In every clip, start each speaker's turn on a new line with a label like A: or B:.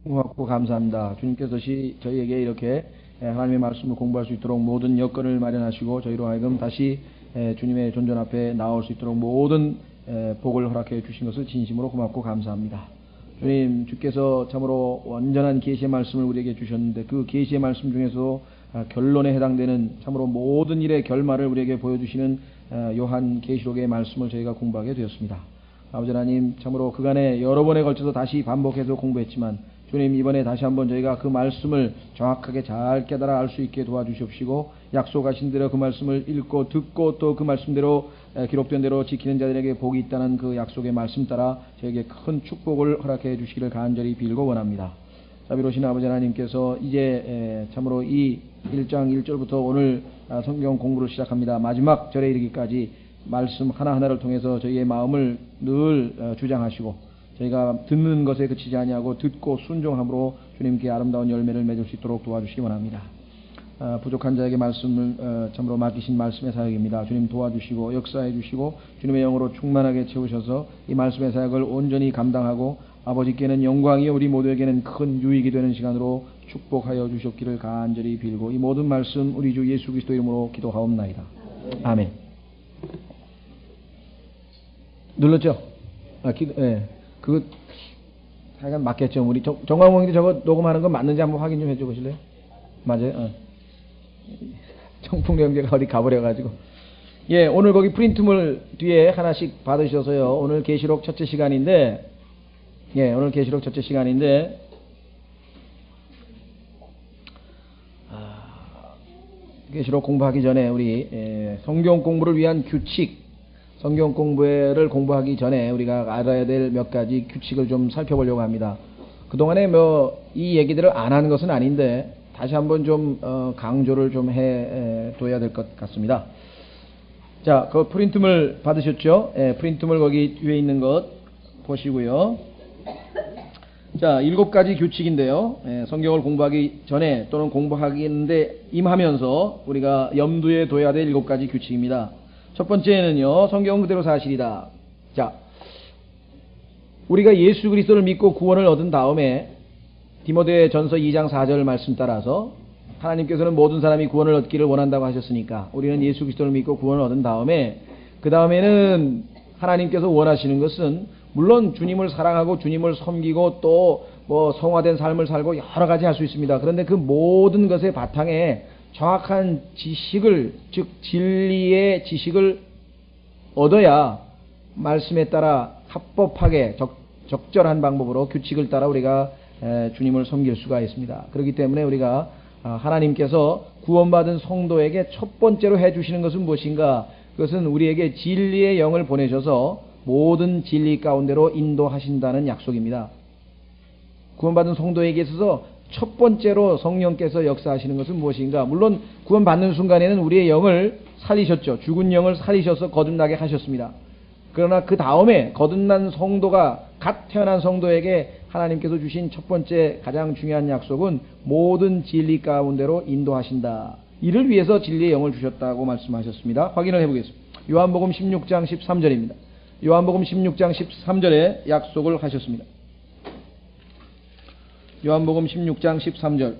A: 고맙고 감사합니다. 주님께서 저희에게 이렇게 하나님의 말씀을 공부할 수 있도록 모든 여건을 마련하시고 저희로 하여금 다시 주님의 존전 앞에 나올 수 있도록 모든 복을 허락해 주신 것을 진심으로 고맙고 감사합니다. 주님, 주께서 참으로 완전한 계시의 말씀을 우리에게 주셨는데 그 계시의 말씀 중에서 결론에 해당되는 참으로 모든 일의 결말을 우리에게 보여주시는 요한 계시록의 말씀을 저희가 공부하게 되었습니다. 아버지 하나님, 참으로 그간에 여러 번에 걸쳐서 다시 반복해서 공부했지만 주님, 이번에 다시 한번 저희가 그 말씀을 정확하게 잘 깨달아 알 수 있게 도와주시옵시고 약속하신 대로 그 말씀을 읽고 듣고 또 그 말씀대로 기록된 대로 지키는 자들에게 복이 있다는 그 약속의 말씀 따라 저에게 큰 축복을 허락해 주시기를 간절히 빌고 원합니다. 자비로우신 아버지 하나님께서 이제 참으로 이 1장 1절부터 오늘 성경 공부를 시작합니다. 마지막 절에 이르기까지 말씀 하나하나를 통해서 저희의 마음을 늘 주장하시고 저희가 듣는 것에 그치지 아니하고 듣고 순종함으로 주님께 아름다운 열매를 맺을 수 있도록 도와주시기 원합니다. 부족한 자에게 말씀을 참으로 맡기신 말씀의 사역입니다. 주님 도와주시고 역사해 주시고 주님의 영으로 충만하게 채우셔서 이 말씀의 사역을 온전히 감당하고 아버지께는 영광이요 우리 모두에게는 큰 유익이 되는 시간으로 축복하여 주셨기를 간절히 빌고 이 모든 말씀 우리 주 예수 그리스도 이름으로 기도하옵나이다. 아멘. 눌렀죠? 그거 하여간 맞겠죠. 우리 정광봉인데 저거 녹음하는 거 맞는지 한번 확인 좀 해줘 보실래요? 맞아요. 청풍경제가 어디 가버려가지고. 예, 오늘 거기 프린트물 뒤에 하나씩 받으셔서요. 오늘 계시록 첫째 시간인데, 오늘 계시록 첫째 시간인데, 계시록 공부하기 전에 우리 성경 공부를 위한 규칙. 성경 공부를 공부하기 전에 우리가 알아야 될 몇 가지 규칙을 좀 살펴보려고 합니다. 그동안에 이 얘기들을 안 하는 것은 아닌데 다시 한번 좀 강조를 좀 해둬야 될 것 같습니다. 자, 그 프린트물 받으셨죠? 프린트물 거기 뒤에 있는 것 보시고요. 자, 7가지 규칙인데요. 성경을 공부하기 전에 또는 공부하기인데 임하면서 우리가 염두에 둬야 될 7가지 규칙입니다. 첫 번째는요, 성경은 그대로 사실이다. 자, 우리가 예수 그리스도를 믿고 구원을 얻은 다음에 디모데 전서 2장 4절 말씀 따라서 하나님께서는 모든 사람이 구원을 얻기를 원한다고 하셨으니까 우리는 예수 그리스도를 믿고 구원을 얻은 다음에 그 다음에는 하나님께서 원하시는 것은 물론 주님을 사랑하고 주님을 섬기고 또 성화된 삶을 살고 여러 가지 할 수 있습니다. 그런데 그 모든 것의 바탕에 정확한 지식을, 즉 진리의 지식을 얻어야 말씀에 따라 합법하게 적절한 방법으로 규칙을 따라 우리가 주님을 섬길 수가 있습니다. 그렇기 때문에 우리가 하나님께서 구원받은 성도에게 첫 번째로 해주시는 것은 무엇인가? 그것은 우리에게 진리의 영을 보내셔서 모든 진리 가운데로 인도하신다는 약속입니다. 구원받은 성도에게 있어서 첫 번째로 성령께서 역사하시는 것은 무엇인가? 물론 구원받는 순간에는 우리의 영을 살리셨죠. 죽은 영을 살리셔서 거듭나게 하셨습니다. 그러나 그 다음에 거듭난 성도가 갓 태어난 성도에게 하나님께서 주신 첫 번째 가장 중요한 약속은 모든 진리 가운데로 인도하신다. 이를 위해서 진리의 영을 주셨다고 말씀하셨습니다. 확인을 해보겠습니다. 요한복음 16장 13절입니다. 요한복음 16장 13절에 약속을 하셨습니다. 요한복음 16장 13절.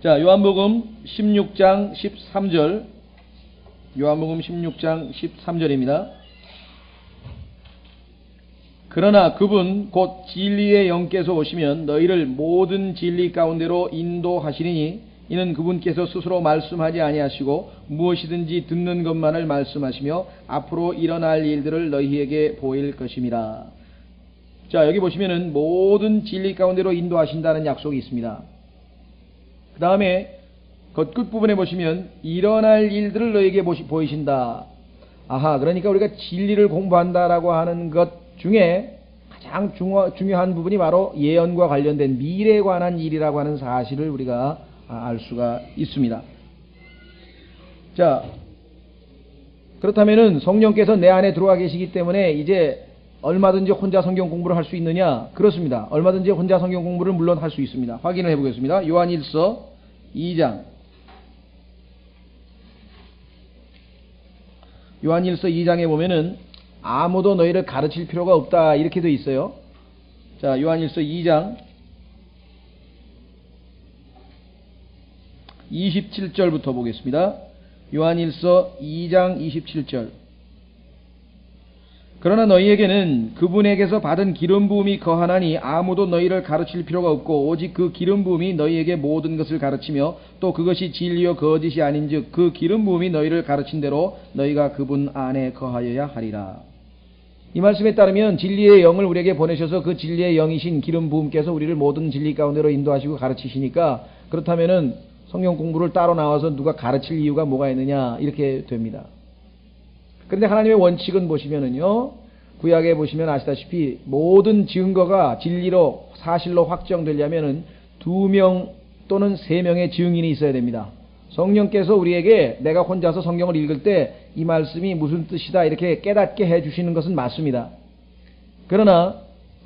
A: 자, 요한복음 16장 13절. 요한복음 16장 13절입니다. 그러나 그분 곧 진리의 영께서 오시면 너희를 모든 진리 가운데로 인도하시리니 이는 그분께서 스스로 말씀하지 아니하시고 무엇이든지 듣는 것만을 말씀하시며 앞으로 일어날 일들을 너희에게 보일 것임이라. 자, 여기 보시면은 모든 진리 가운데로 인도하신다는 약속이 있습니다. 그 다음에 끝부분에 보시면 일어날 일들을 너희에게 보이신다. 아하, 그러니까 우리가 진리를 공부한다라고 하는 것 중에 가장 중요한 부분이 바로 예언과 관련된 미래에 관한 일이라고 하는 사실을 우리가 알 수가 있습니다. 자, 그렇다면은 성령께서 내 안에 들어와 계시기 때문에 이제 얼마든지 혼자 성경 공부를 할 수 있느냐? 그렇습니다. 얼마든지 혼자 성경 공부를 물론 할 수 있습니다. 확인을 해보겠습니다. 요한일서 2장 요한일서 2장에 보면은 아무도 너희를 가르칠 필요가 없다 이렇게 돼 있어요. 자, 요한일서 2장 27절부터 보겠습니다. 요한일서 2장 27절. 그러나 너희에게는 그분에게서 받은 기름 부음이 거하나니 아무도 너희를 가르칠 필요가 없고 오직 그 기름 부음이 너희에게 모든 것을 가르치며 또 그것이 진리요 거짓이 아닌즉 그 기름 부음이 너희를 가르친 대로 너희가 그분 안에 거하여야 하리라. 이 말씀에 따르면 진리의 영을 우리에게 보내셔서 그 진리의 영이신 기름 부음께서 우리를 모든 진리 가운데로 인도하시고 가르치시니까, 그렇다면은 성경 공부를 따로 나와서 누가 가르칠 이유가 뭐가 있느냐 이렇게 됩니다. 그런데 하나님의 원칙은 보시면은요, 구약에 보시면 아시다시피 모든 증거가 진리로 사실로 확정되려면은 2명 또는 3명의 증인이 있어야 됩니다. 성령께서 우리에게 내가 혼자서 성경을 읽을 때 이 말씀이 무슨 뜻이다 이렇게 깨닫게 해주시는 것은 맞습니다. 그러나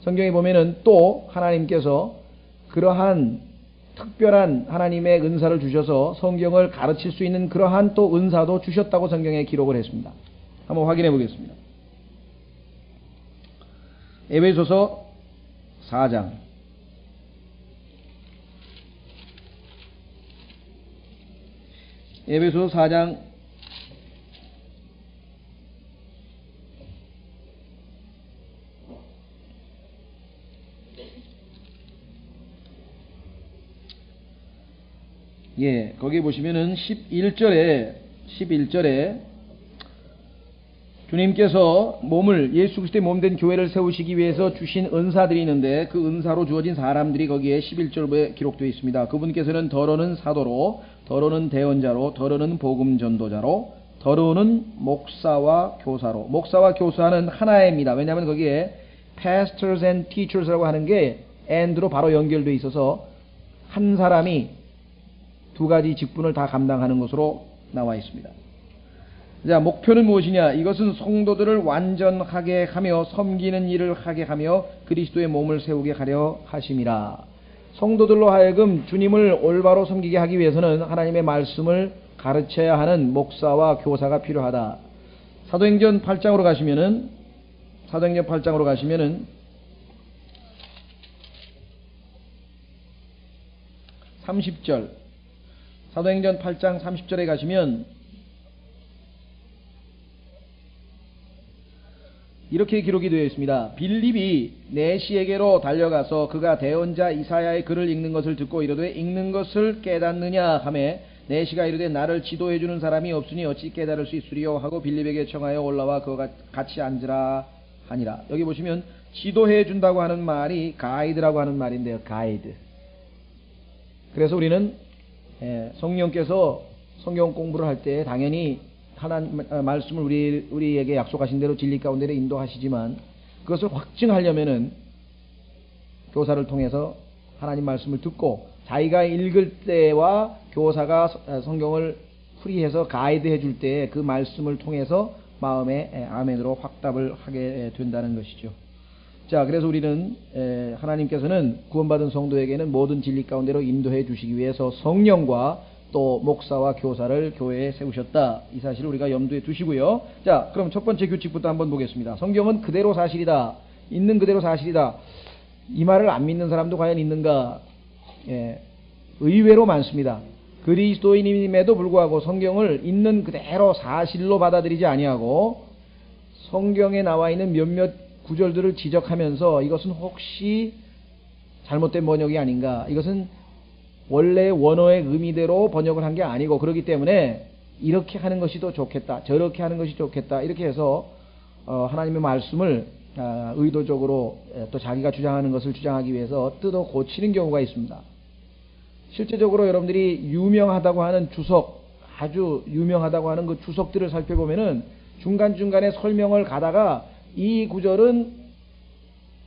A: 성경에 보면은 또 하나님께서 그러한 특별한 하나님의 은사를 주셔서 성경을 가르칠 수 있는 그러한 또 은사도 주셨다고 성경에 기록을 했습니다. 한번 확인해 보겠습니다. 에베소서 4장 에베소서 4장 11절에 거기 보시면은 11절에 주님께서 예수 그리스도의 몸된 교회를 세우시기 위해서 주신 은사들이 있는데 그 은사로 주어진 사람들이 거기에 11절에 기록되어 있습니다. 그분께서는 더러는 사도로, 더러는 대언자로, 더러는 복음 전도자로, 더러는 목사와 교사로. 목사와 교사는 하나입니다. 왜냐하면 거기에 pastors and teachers라고 하는 게 and로 바로 연결되어 있어서 한 사람이 2가지 직분을 다 감당하는 것으로 나와 있습니다. 자, 목표는 무엇이냐? 이것은 성도들을 완전하게 하며 섬기는 일을 하게 하며 그리스도의 몸을 세우게 하려 하심이라. 성도들로 하여금 주님을 올바로 섬기게 하기 위해서는 하나님의 말씀을 가르쳐야 하는 목사와 교사가 필요하다. 사도행전 8장으로 가시면은 30절, 사도행전 8장 30절에 가시면 이렇게 기록이 되어 있습니다. 빌립이 내시에게로 달려가서 그가 대언자 이사야의 글을 읽는 것을 듣고 이르되 읽는 것을 깨닫느냐 하매 내시가 이르되 나를 지도해 주는 사람이 없으니 어찌 깨달을 수 있으리요 하고 빌립에게 청하여 올라와 그와 같이 앉으라 하니라. 여기 보시면 지도해 준다고 하는 말이 가이드라고 하는 말인데요. 가이드. 그래서 우리는 성령께서 성경 공부를 할 때 당연히 하나님 말씀을 우리에게 약속하신 대로 진리 가운데로 인도하시지만 그것을 확증하려면은 교사를 통해서 하나님 말씀을 듣고 자기가 읽을 때와 교사가 성경을 풀이해서 가이드해 줄 때 그 말씀을 통해서 마음에 아멘으로 확답을 하게 된다는 것이죠. 자, 그래서 우리는 하나님께서는 구원받은 성도에게는 모든 진리 가운데로 인도해 주시기 위해서 성령과 또 목사와 교사를 교회에 세우셨다. 이 사실을 우리가 염두에 두시고요. 자, 그럼 첫 번째 규칙부터 한번 보겠습니다. 성경은 그대로 사실이다. 있는 그대로 사실이다. 이 말을 안 믿는 사람도 과연 있는가? 의외로 많습니다. 그리스도인임에도 불구하고 성경을 있는 그대로 사실로 받아들이지 아니하고 성경에 나와 있는 몇몇 구절들을 지적하면서 이것은 혹시 잘못된 번역이 아닌가? 이것은 원래 원어의 의미대로 번역을 한 게 아니고 그렇기 때문에 이렇게 하는 것이 더 좋겠다, 저렇게 하는 것이 좋겠다 이렇게 해서 하나님의 말씀을 의도적으로 또 자기가 주장하는 것을 주장하기 위해서 뜯어 고치는 경우가 있습니다. 실제적으로 여러분들이 유명하다고 하는 주석, 아주 유명하다고 하는 그 주석들을 살펴보면은 중간중간에 설명을 가다가 이 구절은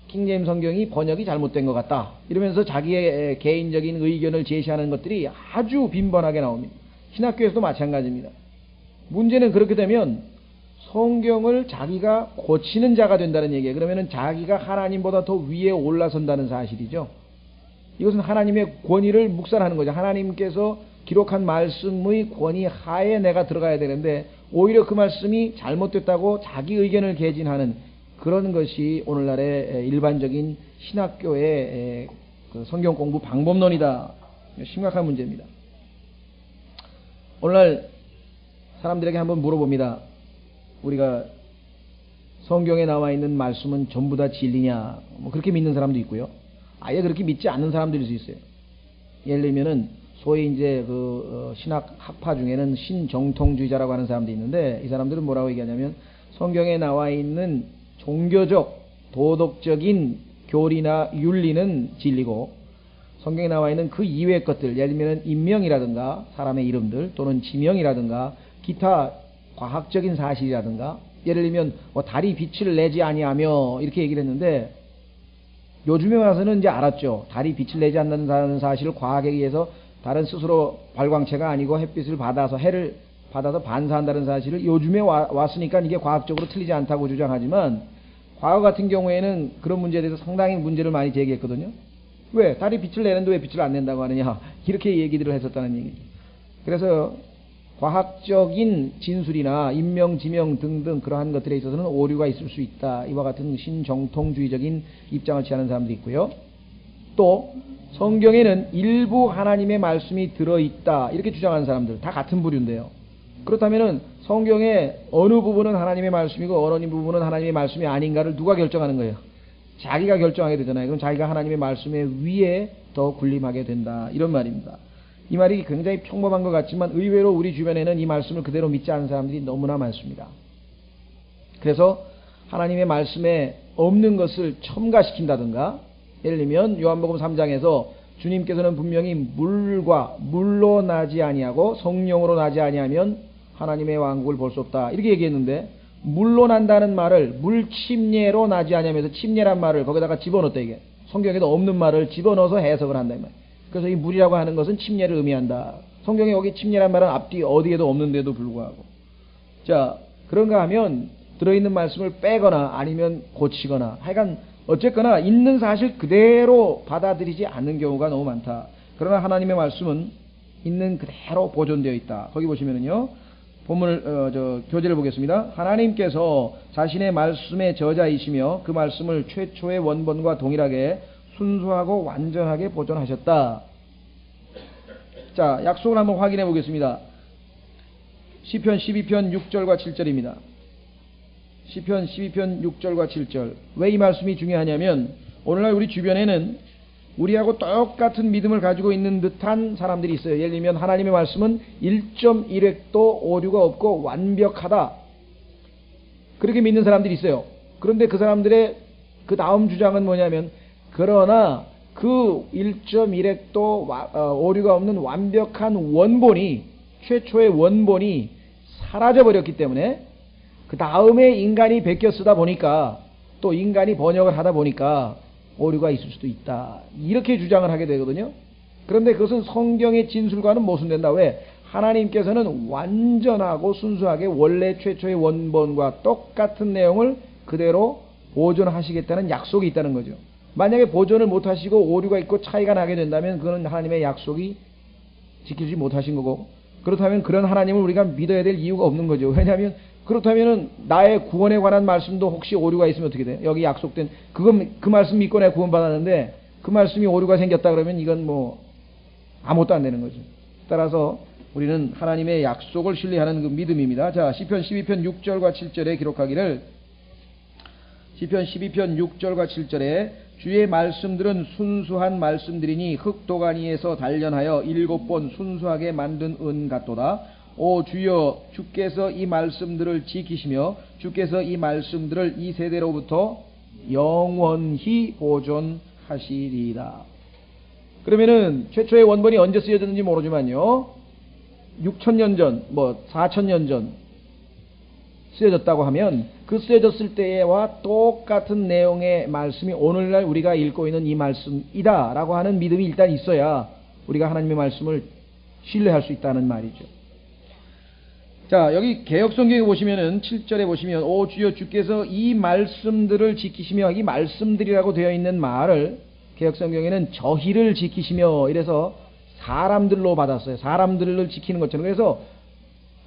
A: 킹제임 성경이 번역이 잘못된 것 같다 이러면서 자기의 개인적인 의견을 제시하는 것들이 아주 빈번하게 나옵니다. 신학교에서도 마찬가지입니다. 문제는 그렇게 되면 성경을 자기가 고치는 자가 된다는 얘기예요. 그러면은 자기가 하나님보다 더 위에 올라선다는 사실이죠. 이것은 하나님의 권위를 묵살하는 거죠. 하나님께서 기록한 말씀의 권위 하에 내가 들어가야 되는데 오히려 그 말씀이 잘못됐다고 자기 의견을 개진하는 그런 것이 오늘날의 일반적인 신학교의 그 성경 공부 방법론이다. 심각한 문제입니다. 오늘날 사람들에게 한번 물어봅니다. 우리가 성경에 나와 있는 말씀은 전부 다 진리냐? 뭐 그렇게 믿는 사람도 있고요. 아예 그렇게 믿지 않는 사람들일 수 있어요. 예를 들면은 소위 이제 신학 학파 중에는 신정통주의자라고 하는 사람도 있는데 이 사람들은 뭐라고 얘기하냐면 성경에 나와 있는 종교적 도덕적인 교리나 윤리는 진리고 성경에 나와 있는 그 이외의 것들, 예를 들면 인명이라든가 사람의 이름들 또는 지명이라든가 기타 과학적인 사실이라든가 예를 들면 달이 빛을 내지 아니하며 이렇게 얘기를 했는데 요즘에 와서는 이제 알았죠. 달이 빛을 내지 않는다는 사실을 과학에 의해서 달은 스스로 발광체가 아니고 햇빛을 받아서 해를 받아서 반사한다는 사실을 요즘에 왔으니까 이게 과학적으로 틀리지 않다고 주장하지만 과거 같은 경우에는 그런 문제에 대해서 상당히 문제를 많이 제기했거든요. 왜? 달이 빛을 내는데 왜 빛을 안 낸다고 하느냐 이렇게 얘기들을 했었다는 얘기죠. 그래서 과학적인 진술이나 인명, 지명 등등 그러한 것들에 있어서는 오류가 있을 수 있다. 이와 같은 신정통주의적인 입장을 취하는 사람들이 있고요. 또 성경에는 일부 하나님의 말씀이 들어있다 이렇게 주장하는 사람들 다 같은 부류인데요. 그렇다면은 성경의 어느 부분은 하나님의 말씀이고 어느 부분은 하나님의 말씀이 아닌가를 누가 결정하는 거예요? 자기가 결정하게 되잖아요. 그럼 자기가 하나님의 말씀에 위에 더 군림하게 된다 이런 말입니다. 이 말이 굉장히 평범한 것 같지만 의외로 우리 주변에는 이 말씀을 그대로 믿지 않는 사람들이 너무나 많습니다. 그래서 하나님의 말씀에 없는 것을 첨가시킨다든가 예를 들면 요한복음 3장에서 주님께서는 분명히 물로 나지 아니하고 성령으로 나지 아니하면 하나님의 왕국을 볼 수 없다 이렇게 얘기했는데 물로 난다는 말을 물침례로 나지 아니하면서 침례란 말을 거기다가 집어넣었다 이게 성경에도 없는 말을 집어넣어서 해석을 한다 이 말. 그래서 이 물이라고 하는 것은 침례를 의미한다. 성경에 여기 침례란 말은 앞뒤 어디에도 없는데도 불구하고 자 그런가 하면 들어있는 말씀을 빼거나 아니면 고치거나 하여간 어쨌거나 있는 사실 그대로 받아들이지 않는 경우가 너무 많다. 그러나 하나님의 말씀은 있는 그대로 보존되어 있다. 거기 보시면은요 본문을 교재를 보겠습니다. 하나님께서 자신의 말씀의 저자이시며 그 말씀을 최초의 원본과 동일하게 순수하고 완전하게 보존하셨다. 자, 약속을 한번 확인해 보겠습니다. 시편 12편 6절과 7절입니다. 시편 12편 6절과 7절. 왜 이 말씀이 중요하냐면 오늘날 우리 주변에는 우리하고 똑같은 믿음을 가지고 있는 듯한 사람들이 있어요. 예를 들면 하나님의 말씀은 1.1획도 오류가 없고 완벽하다. 그렇게 믿는 사람들이 있어요. 그런데 그 사람들의 그 다음 주장은 뭐냐면 그러나 그 1.1획도 오류가 없는 완벽한 원본이 최초의 원본이 사라져버렸기 때문에 그 다음에 인간이 베껴 쓰다 보니까 또 인간이 번역을 하다 보니까 오류가 있을 수도 있다. 이렇게 주장을 하게 되거든요. 그런데 그것은 성경의 진술과는 모순된다. 왜? 하나님께서는 완전하고 순수하게 원래 최초의 원본과 똑같은 내용을 그대로 보존하시겠다는 약속이 있다는 거죠. 만약에 보존을 못하시고 오류가 있고 차이가 나게 된다면 그건 하나님의 약속이 지키지 못하신 거고 그렇다면 그런 하나님을 우리가 믿어야 될 이유가 없는 거죠. 왜냐하면 그렇다면은 나의 구원에 관한 말씀도 혹시 오류가 있으면 어떻게 돼요? 여기 약속된 그 말씀 믿고 내가 구원받았는데 그 말씀이 오류가 생겼다 그러면 이건 뭐 아무것도 안 되는 거죠. 따라서 우리는 하나님의 약속을 신뢰하는 그 믿음입니다. 자, 시편 12편 6절과 7절에 기록하기를 시편 12편 6절과 7절에 주의 말씀들은 순수한 말씀들이니 흙도가니에서 단련하여 7번 순수하게 만든 은 같도다. 오 주여 주께서 이 말씀들을 지키시며 주께서 이 말씀들을 이 세대로부터 영원히 보존하시리이다. 그러면은 최초의 원본이 언제 쓰여졌는지 모르지만요 6,000년 전, 4,000년 전 쓰여졌다고 하면 그 쓰여졌을 때와 똑같은 내용의 말씀이 오늘날 우리가 읽고 있는 이 말씀이다 라고 하는 믿음이 일단 있어야 우리가 하나님의 말씀을 신뢰할 수 있다는 말이죠. 자, 여기 개역성경에 보시면은 7절에 보시면 오 주여 주께서 이 말씀들을 지키시며 이 말씀들이라고 되어 있는 말을 개역성경에는 저희를 지키시며 이래서 사람들로 받았어요. 사람들을 지키는 것처럼. 그래서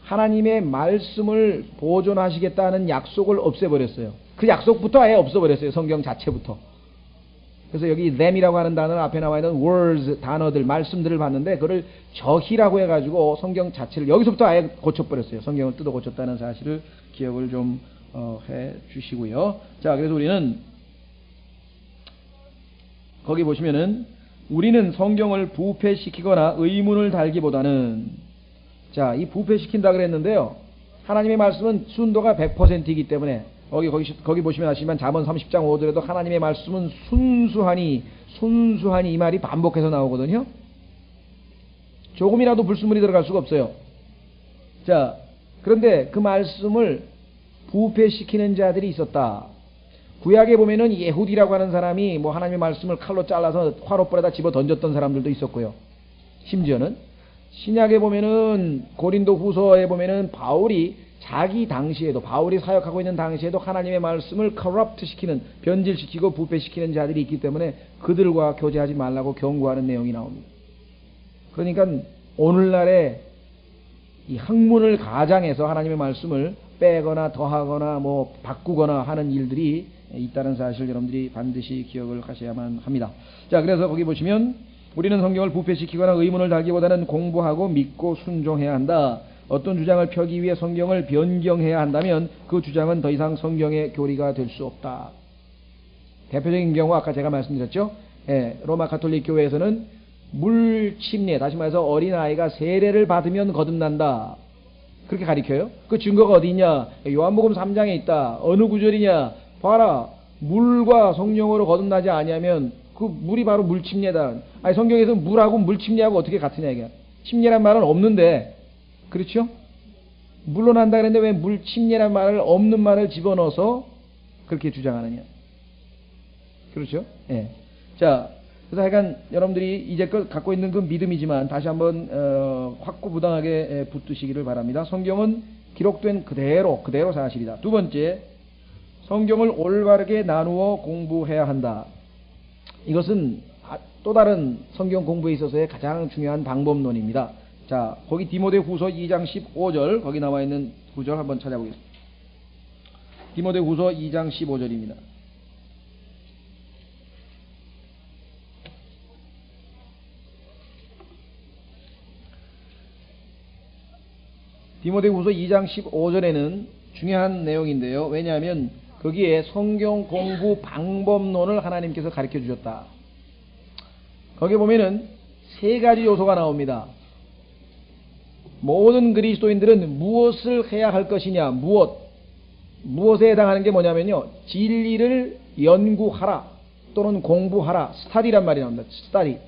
A: 하나님의 말씀을 보존하시겠다는 약속을 없애버렸어요. 그 약속부터 아예 없어버렸어요. 성경 자체부터. 그래서 여기 them이라고 하는 단어 앞에 나와 있는 words, 단어들, 말씀들을 봤는데 그걸 저희라고 해가지고 성경 자체를 여기서부터 아예 고쳐버렸어요. 성경을 뜯어 고쳤다는 사실을 기억을 좀 해 주시고요. 자, 그래서 우리는 거기 보시면은 우리는 성경을 부패시키거나 의문을 달기보다는, 자, 이 부패시킨다 그랬는데요. 하나님의 말씀은 순도가 100%이기 때문에 거기 보시면 아시지만 잠언 30장 5절에도 하나님의 말씀은 순수하니 이 말이 반복해서 나오거든요. 조금이라도 불순물이 들어갈 수가 없어요. 자, 그런데 그 말씀을 부패시키는 자들이 있었다. 구약에 보면은 예후디라고 하는 사람이 뭐 하나님의 말씀을 칼로 잘라서 화롯불에다 집어 던졌던 사람들도 있었고요. 심지어는 신약에 보면은 고린도 후서에 보면은 바울이 자기 당시에도, 바울이 사역하고 있는 당시에도 하나님의 말씀을 corrupt 시키는, 변질시키고 부패시키는 자들이 있기 때문에 그들과 교제하지 말라고 경고하는 내용이 나옵니다. 그러니까 오늘날에 이 학문을 가장해서 하나님의 말씀을 빼거나 더하거나 뭐 바꾸거나 하는 일들이 있다는 사실 여러분들이 반드시 기억을 하셔야만 합니다. 자, 그래서 거기 보시면 우리는 성경을 부패시키거나 의문을 달기보다는 공부하고 믿고 순종해야 한다. 어떤 주장을 펴기 위해 성경을 변경해야 한다면 그 주장은 더 이상 성경의 교리가 될 수 없다. 대표적인 경우 아까 제가 말씀드렸죠. 로마 가톨릭 교회에서는 물침례, 다시 말해서 어린아이가 세례를 받으면 거듭난다. 그렇게 가르쳐요. 그 증거가 어디 있냐? 요한복음 3장에 있다. 어느 구절이냐? 봐라. 물과 성령으로 거듭나지 아니하면 그 물이 바로 물침례다. 아니, 성경에서 물하고 물침례하고 어떻게 같으냐 이게. 침례란 말은 없는데, 그렇죠? 물러난다 그랬는데 왜 물침례란 말을, 없는 말을 집어넣어서 그렇게 주장하느냐. 그렇죠? 예. 자, 그래서 하여간 여러분들이 이제껏 갖고 있는 그 믿음이지만 다시 한번 확고부당하게 붙드시기를 바랍니다. 성경은 기록된 그대로 사실이다. 두 번째, 성경을 올바르게 나누어 공부해야 한다. 이것은 또 다른 성경 공부에 있어서의 가장 중요한 방법론입니다. 자, 거기 디모데후서 2장 15절, 거기 나와 있는 구절 한번 찾아보겠습니다. 디모데후서 2장 15절입니다. 디모데후서 2장 15절에는 중요한 내용인데요. 왜냐하면 거기에 성경 공부 방법론을 하나님께서 가르쳐 주셨다. 거기 보면은 세 가지 요소가 나옵니다. 모든 그리스도인들은 무엇을 해야 할 것이냐, 무엇에 해당하는 게 뭐냐면요, 진리를 연구하라 또는 공부하라, 스타디란 말이 나옵니다. 스타디.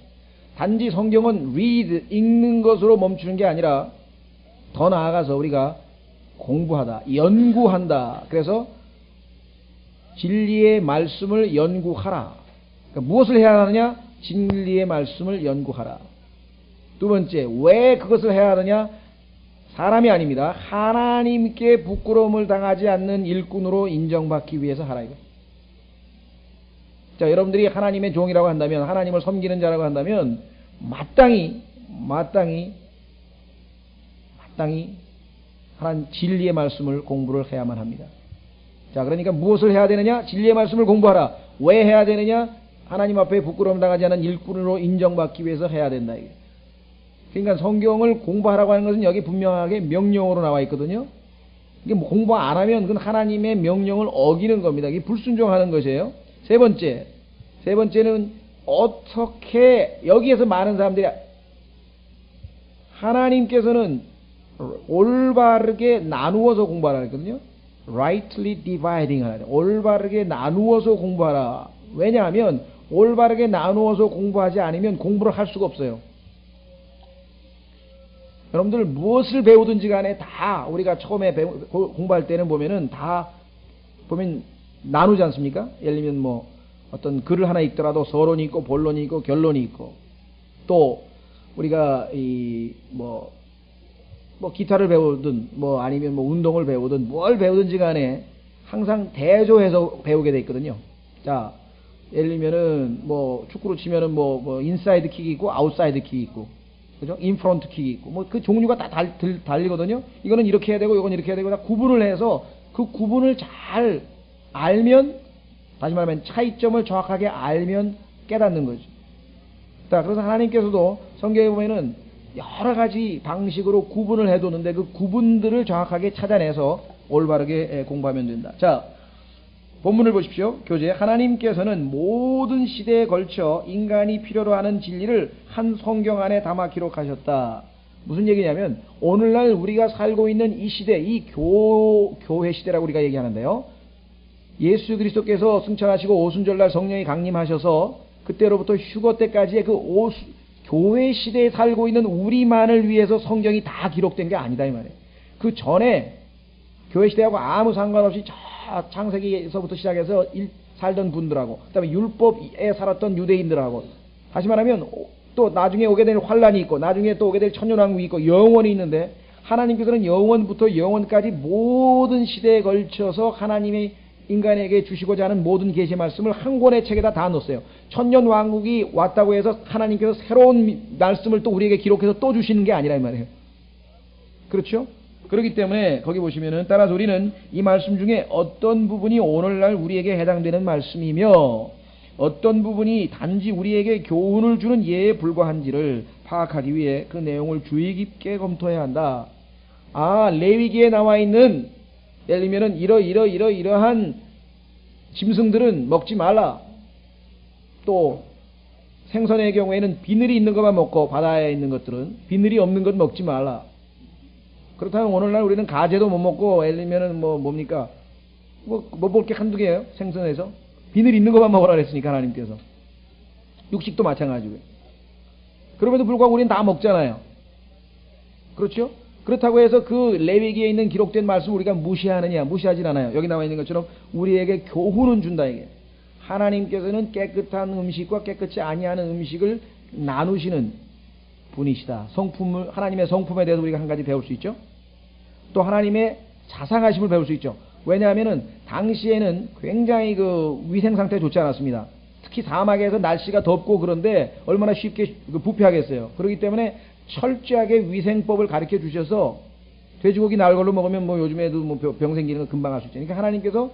A: 단지 성경은 read, 읽는 것으로 멈추는 게 아니라 더 나아가서 우리가 공부하다, 연구한다. 그래서 진리의 말씀을 연구하라. 그러니까 무엇을 해야 하느냐? 진리의 말씀을 연구하라. 두 번째, 왜 그것을 해야 하느냐? 사람이 아닙니다. 하나님께 부끄러움을 당하지 않는 일꾼으로 인정받기 위해서 하라 이거. 자, 여러분들이 하나님의 종이라고 한다면, 하나님을 섬기는 자라고 한다면 마땅히 하나님 진리의 말씀을 공부를 해야만 합니다. 자, 그러니까 무엇을 해야 되느냐? 진리의 말씀을 공부하라. 왜 해야 되느냐? 하나님 앞에 부끄러움 당하지 않은 일꾼으로 인정받기 위해서 해야 된다 이게. 그러니까 성경을 공부하라고 하는 것은 여기 분명하게 명령으로 나와 있거든요. 이게 뭐 공부 안 하면 그건 하나님의 명령을 어기는 겁니다. 이게 불순종하는 것이에요. 세 번째는 어떻게, 여기에서 많은 사람들이 하나님께서는 올바르게 나누어서 공부하라 했거든요. rightly dividing 하라. 올바르게 나누어서 공부하라. 왜냐하면 올바르게 나누어서 공부하지 않으면 공부를 할 수가 없어요. 여러분들 무엇을 배우든지 간에 다 우리가 처음에 공부할 때는 보면은 다 보면 나누지 않습니까? 예를 들면 뭐 어떤 글을 하나 읽더라도 서론이 있고 본론이 있고 결론이 있고, 또 우리가 뭐 기타를 배우든 뭐 아니면 뭐 운동을 배우든 뭘 배우든지 간에 항상 대조해서 배우게 돼 있거든요. 자, 예를 들면은 뭐 축구로 치면은 뭐 인사이드 킥이 있고 아웃사이드 킥이 있고, 그죠? 인프런트 킥이 있고, 뭐 그 종류가 다 달리거든요. 이거는 이렇게 해야 되고, 이건 이렇게 해야 되고, 다 구분을 해서 그 구분을 잘 알면, 다시 말하면 차이점을 정확하게 알면 깨닫는 거죠. 자, 그래서 하나님께서도 성경에 보면은 여러 가지 방식으로 구분을 해두는데 그 구분들을 정확하게 찾아내서 올바르게 공부하면 된다. 자, 본문을 보십시오. 교재. 하나님께서는 모든 시대에 걸쳐 인간이 필요로 하는 진리를 한 성경 안에 담아 기록하셨다. 무슨 얘기냐면 오늘날 우리가 살고 있는 이 시대, 이 교회 시대라고 우리가 얘기하는데요. 예수 그리스도께서 승천하시고 오순절날 성령이 강림하셔서 그때로부터 휴거 때까지의 그 교회 시대에 살고 있는 우리만을 위해서 성경이 다 기록된 게 아니다 이 말이에요. 그 전에 교회 시대하고 아무 상관없이 창세기에서부터 시작해서 살던 분들하고 그다음에 율법에 살았던 유대인들하고 다시 말하면 또 나중에 오게 될 환란이 있고 나중에 또 오게 될 천년왕국이 있고 영원이 있는데 하나님께서는 영원부터 영원까지 모든 시대에 걸쳐서 하나님의 인간에게 주시고자 하는 모든 계시 말씀을 한 권의 책에다 다 넣었어요. 천년왕국이 왔다고 해서 하나님께서 새로운 말씀을 또 우리에게 기록해서 또 주시는 게 아니라 이 말이에요. 그렇죠? 그렇기 때문에 거기 보시면은 따라서 우리는 이 말씀 중에 어떤 부분이 오늘날 우리에게 해당되는 말씀이며 어떤 부분이 단지 우리에게 교훈을 주는 예에 불과한지를 파악하기 위해 그 내용을 주의 깊게 검토해야 한다. 아, 레위기에 나와 있는 예를 들면은 이러한 짐승들은 먹지 말라. 또 생선의 경우에는 비늘이 있는 것만 먹고 바다에 있는 것들은 비늘이 없는 것 먹지 말라. 그렇다면 오늘날 우리는 가재도 못 먹고 예를 들면은 뭡니까? 뭐 볼 게 한두 개예요. 생선에서 비늘 있는 것만 먹으라 그랬으니까 하나님께서. 육식도 마찬가지고요. 그럼에도 불구하고 우리는 다 먹잖아요. 그렇죠? 그렇다고 해서 그 레위기에 있는 기록된 말씀을 우리가 무시하느냐? 무시하진 않아요. 여기 나와 있는 것처럼 우리에게 교훈은 준다 이게. 하나님께서는 깨끗한 음식과 깨끗이 아니하는 음식을 나누시는 분이시다. 하나님의 성품에 대해서 우리가 한 가지 배울 수 있죠. 또 하나님의 자상하심을 배울 수 있죠. 왜냐하면은 당시에는 굉장히 그 위생 상태가 좋지 않았습니다. 특히 사막에서 날씨가 덥고 그런데 얼마나 쉽게 부패하겠어요. 그렇기 때문에 철저하게 위생법을 가르쳐 주셔서 돼지고기 날 걸로 먹으면 요즘에도 병 생기는 거 금방 할 수 있죠. 그러니까 하나님께서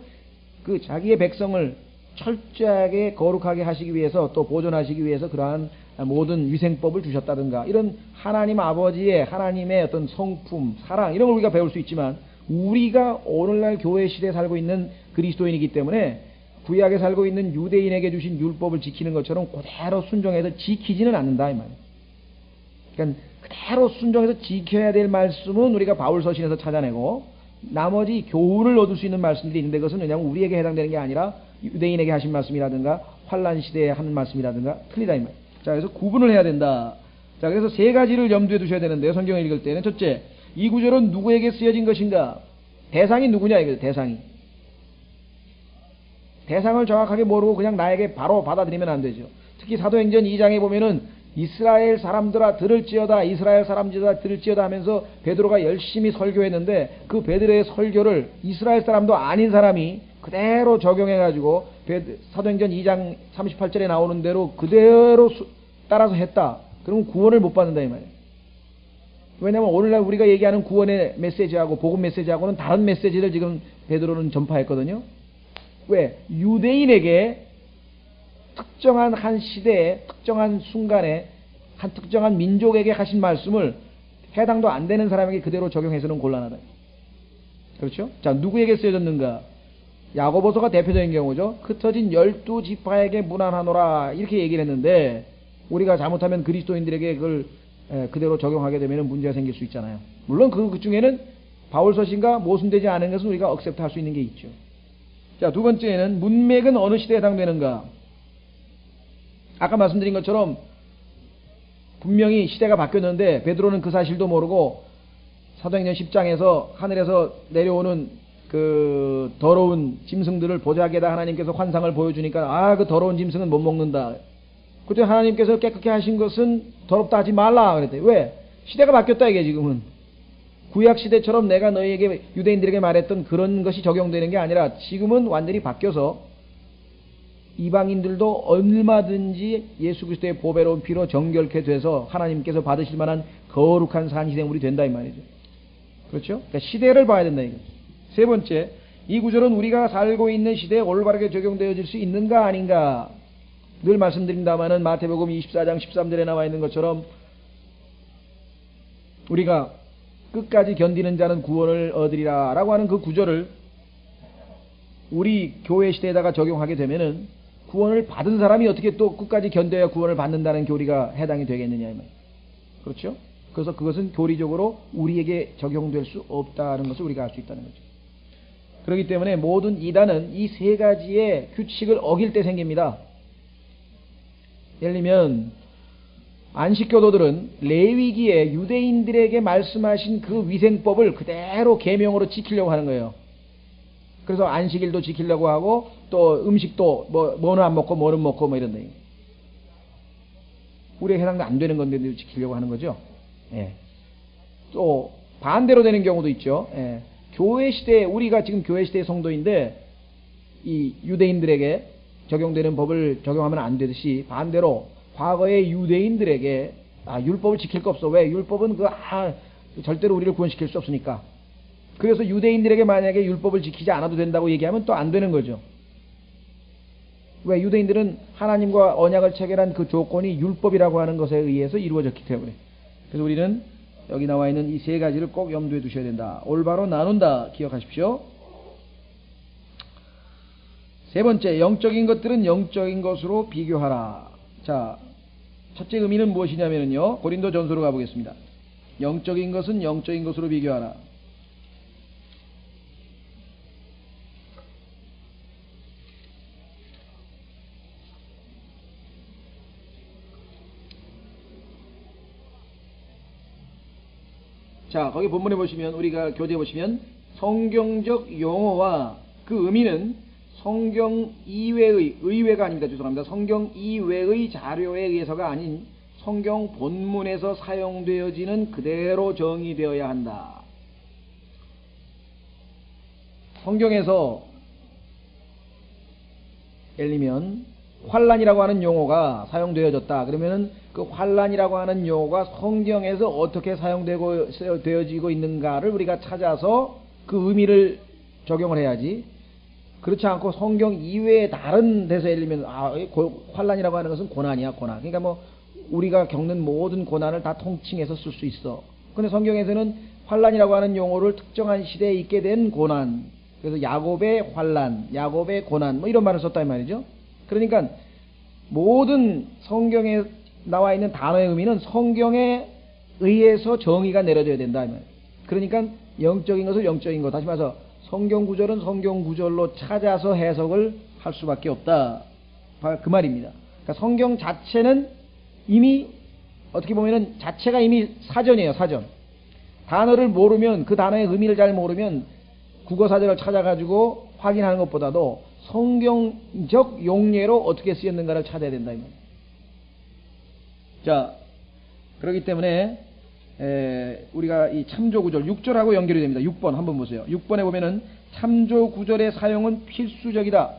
A: 그 자기의 백성을 철저하게 거룩하게 하시기 위해서 또 보존하시기 위해서 그러한 모든 위생법을 주셨다든가 이런 하나님 아버지의 하나님의 어떤 성품, 사랑 이런 걸 우리가 배울 수 있지만 우리가 오늘날 교회 시대에 살고 있는 그리스도인이기 때문에 구약에 살고 있는 유대인에게 주신 율법을 지키는 것처럼 그대로 순종해서 지키지는 않는다 이 말이에요. 그러니까 그대로 순종해서 지켜야 될 말씀은 우리가 바울 서신에서 찾아내고 나머지 교훈을 얻을 수 있는 말씀들이 있는데 그것은 왜냐하면 우리에게 해당되는 게 아니라 유대인에게 하신 말씀이라든가 환란 시대에 하는 말씀이라든가 틀리다 이 말이에요. 자, 그래서 구분을 해야 된다. 자, 그래서 세 가지를 염두에 두셔야 되는데요. 성경을 읽을 때는 첫째, 이 구절은 누구에게 쓰여진 것인가? 대상이 누구냐 이거죠. 대상을 정확하게 모르고 그냥 나에게 바로 받아들이면 안 되죠. 특히 사도행전 2장에 보면은 이스라엘 사람들아 들을지어다 하면서 베드로가 열심히 설교했는데 그 베드로의 설교를 이스라엘 사람도 아닌 사람이 그대로 적용해가지고 사도행전 2장 38절에 나오는 대로 그대로 따라서 했다. 그러면 구원을 못 받는다 이 말이에요. 왜냐하면 오늘날 우리가 얘기하는 구원의 메시지하고 복음 메시지하고는 다른 메시지를 지금 베드로는 전파했거든요. 왜? 유대인에게 특정한 한 시대에 특정한 순간에 한 특정한 민족에게 하신 말씀을 해당도 안 되는 사람에게 그대로 적용해서는 곤란하다. 그렇죠? 자, 누구에게 쓰여졌는가? 야고보서가 대표적인 경우죠. 흩어진 12지파에게 문안하노라 이렇게 얘기를 했는데 우리가 잘못하면 그리스도인들에게 그걸 그대로 적용하게 되면 문제가 생길 수 있잖아요. 물론 그 중에는 바울 서신과 모순되지 않은 것은 우리가 억셉트 할 수 있는 게 있죠. 자, 두 번째는 문맥은 어느 시대에 해당되는가? 아까 말씀드린 것처럼 분명히 시대가 바뀌었는데 베드로는 그 사실도 모르고 사도행전 10장에서 하늘에서 내려오는 그 더러운 짐승들을 보자기에다 하나님께서 환상을 보여주니까 그 더러운 짐승은 못 먹는다. 그때 하나님께서 깨끗게 하신 것은 더럽다 하지 말라 그랬대. 왜? 시대가 바뀌었다 이게 지금은. 구약 시대처럼 내가 너희에게 유대인들에게 말했던 그런 것이 적용되는 게 아니라 지금은 완전히 바뀌어서 이방인들도 얼마든지 예수 그리스도의 보배로운 피로 정결케 돼서 하나님께서 받으실 만한 거룩한 산 희생물이 된다 이 말이죠. 그렇죠? 그러니까 시대를 봐야 된다 이거. 세 번째, 이 구절은 우리가 살고 있는 시대에 올바르게 적용되어질 수 있는가 아닌가. 늘 말씀드린다마는 마태복음 24장 13절에 나와 있는 것처럼 우리가 끝까지 견디는 자는 구원을 얻으리라 라고 하는 그 구절을 우리 교회 시대에다가 적용하게 되면은 구원을 받은 사람이 어떻게 또 끝까지 견뎌야 구원을 받는다는 교리가 해당이 되겠느냐 이 말이에요. 그렇죠? 그래서 그것은 교리적으로 우리에게 적용될 수 없다는 것을 우리가 알 수 있다는 거죠. 그렇기 때문에 모든 이단은 이 세 가지의 규칙을 어길 때 생깁니다. 예를 들면 안식교도들은 레위기에 유대인들에게 말씀하신 그 위생법을 그대로 계명으로 지키려고 하는 거예요. 그래서 안식일도 지키려고 하고 또 음식도 뭐는 안 먹고 뭐는 먹고 뭐 이런다. 우리에게 해당도 안 되는 건데 지키려고 하는 거죠. 예. 또 반대로 되는 경우도 있죠. 예. 교회 시대, 우리가 지금 교회 시대의 성도인데 이 유대인들에게 적용되는 법을 적용하면 안 되듯이 반대로 과거의 유대인들에게 율법을 지킬 거 없어. 왜? 율법은 절대로 우리를 구원시킬 수 없으니까. 그래서 유대인들에게 만약에 율법을 지키지 않아도 된다고 얘기하면 또 안 되는 거죠. 왜? 유대인들은 하나님과 언약을 체결한 그 조건이 율법이라고 하는 것에 의해서 이루어졌기 때문에. 그래서 우리는 여기 나와 있는 이 세 가지를 꼭 염두에 두셔야 된다. 올바로 나눈다. 기억하십시오. 세 번째, 영적인 것들은 영적인 것으로 비교하라. 자, 첫째 의미는 무엇이냐면요. 고린도 전서로 가보겠습니다. 영적인 것은 영적인 것으로 비교하라. 자, 거기 본문에 보시면, 우리가 교재에 보시면 성경적 용어와 그 의미는 성경 이외의, 의외가 아닙니다. 죄송합니다. 성경 이외의 자료에 의해서가 아닌 성경 본문에서 사용되어지는 그대로 정의되어야 한다. 성경에서 예를 들면 환란이라고 하는 용어가 사용되어졌다. 그러면은 그 환란이라고 하는 용어가 성경에서 어떻게 사용되어지고 있는가를 우리가 찾아서 그 의미를 적용을 해야지. 그렇지 않고 성경 이외의 다른 데서 예를 들면 환란이라고 하는 것은 고난이야, 고난. 그러니까 뭐 우리가 겪는 모든 고난을 다 통칭해서 쓸 수 있어. 근데 성경에서는 환란이라고 하는 용어를 특정한 시대에 있게 된 고난, 그래서 야곱의 환란, 야곱의 고난 뭐 이런 말을 썼단 말이죠. 그러니까 모든 성경에 나와 있는 단어의 의미는 성경에 의해서 정의가 내려져야 된다. 그러니까 영적인 것을 영적인 것, 다시 말해서 성경 구절은 성경 구절로 찾아서 해석을 할 수밖에 없다. 그 말입니다. 그러니까 성경 자체는 이미 어떻게 보면은 자체가 이미 사전이에요. 사전. 단어를 모르면, 그 단어의 의미를 잘 모르면 국어사전을 찾아가지고 확인하는 것보다도 성경적 용례로 어떻게 쓰였는가를 찾아야 된다. 자, 그렇기 때문에 우리가 이 참조구절 6절하고 연결이 됩니다. 6번 한번 보세요. 6번에 보면은 참조구절의 사용은 필수적이다.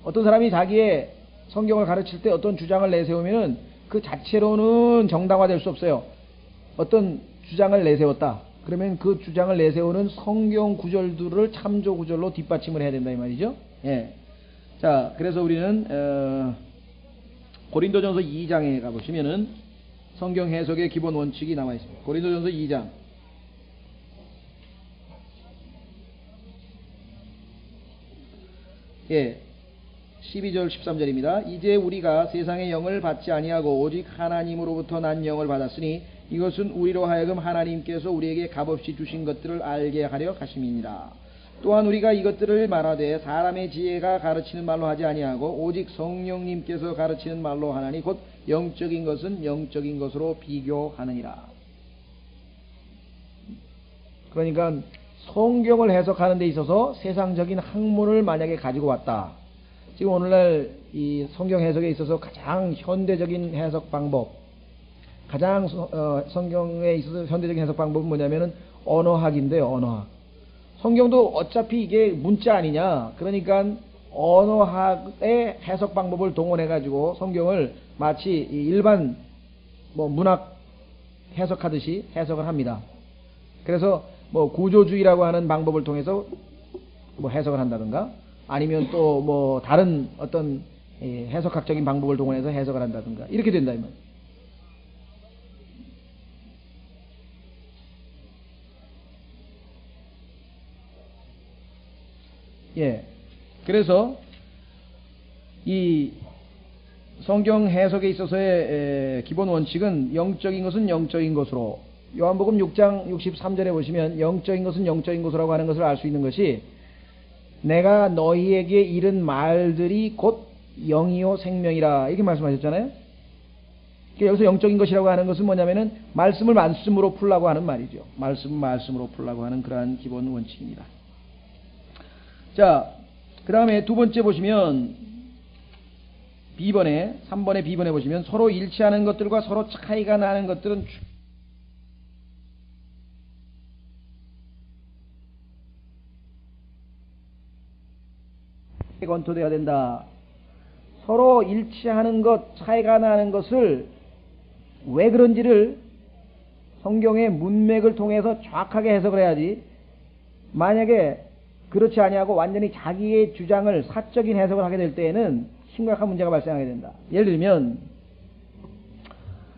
A: 어떤 사람이 자기의 성경을 가르칠 때 어떤 주장을 내세우면은 그 자체로는 정당화될 수 없어요. 어떤 주장을 내세웠다. 그러면 그 주장을 내세우는 성경 구절들을 참조 구절로 뒷받침을 해야 된다 이 말이죠. 예. 자, 그래서 우리는 고린도전서 2장에 가보시면은 성경 해석의 기본 원칙이 나와 있습니다. 고린도전서 2장. 예. 12절 13절입니다. 이제 우리가 세상의 영을 받지 아니하고 오직 하나님으로부터 난 영을 받았으니 이것은 우리로 하여금 하나님께서 우리에게 값없이 주신 것들을 알게 하려 하심이니라. 또한 우리가 이것들을 말하되 사람의 지혜가 가르치는 말로 하지 아니하고 오직 성령님께서 가르치는 말로 하나니 곧 영적인 것은 영적인 것으로 비교하느니라. 그러니까 성경을 해석하는 데 있어서 세상적인 학문을 만약에 가지고 왔다. 지금 오늘날 이 성경 해석에 있어서 가장 현대적인 해석 방법, 가장 성경에 있어서 현대적인 해석 방법은 뭐냐면은 언어학인데요. 언어학. 성경도 어차피 이게 문자 아니냐. 그러니까 언어학의 해석 방법을 동원해 가지고 성경을 마치 일반 문학 해석하듯이 해석을 합니다. 그래서 구조주의라고 하는 방법을 통해서 해석을 한다든가, 아니면 또 다른 어떤 해석학적인 방법을 동원해서 해석을 한다든가, 이렇게 된다 이 말. 예. 그래서 이 성경 해석에 있어서의 기본 원칙은 영적인 것은 영적인 것으로, 요한복음 6장 63절에 보시면 영적인 것은 영적인 것으로라고 하는 것을 알 수 있는 것이, 내가 너희에게 이른 말들이 곧 영이요 생명이라, 이렇게 말씀하셨잖아요. 여기서 영적인 것이라고 하는 것은 뭐냐면은 말씀을 말씀으로 풀라고 하는 말이죠. 말씀으로 풀라고 하는 그러한 기본 원칙입니다. 자, 그 다음에 두 번째 보시면 B번에, 3번의 B번에 보시면 서로 일치하는 것들과 서로 차이가 나는 것들은 검토되어야 된다. 서로 일치하는 것, 차이가 나는 것을 왜 그런지를 성경의 문맥을 통해서 정확하게 해석을 해야지, 만약에 그렇지 아니하고 완전히 자기의 주장을 사적인 해석을 하게 될 때에는 심각한 문제가 발생하게 된다. 예를 들면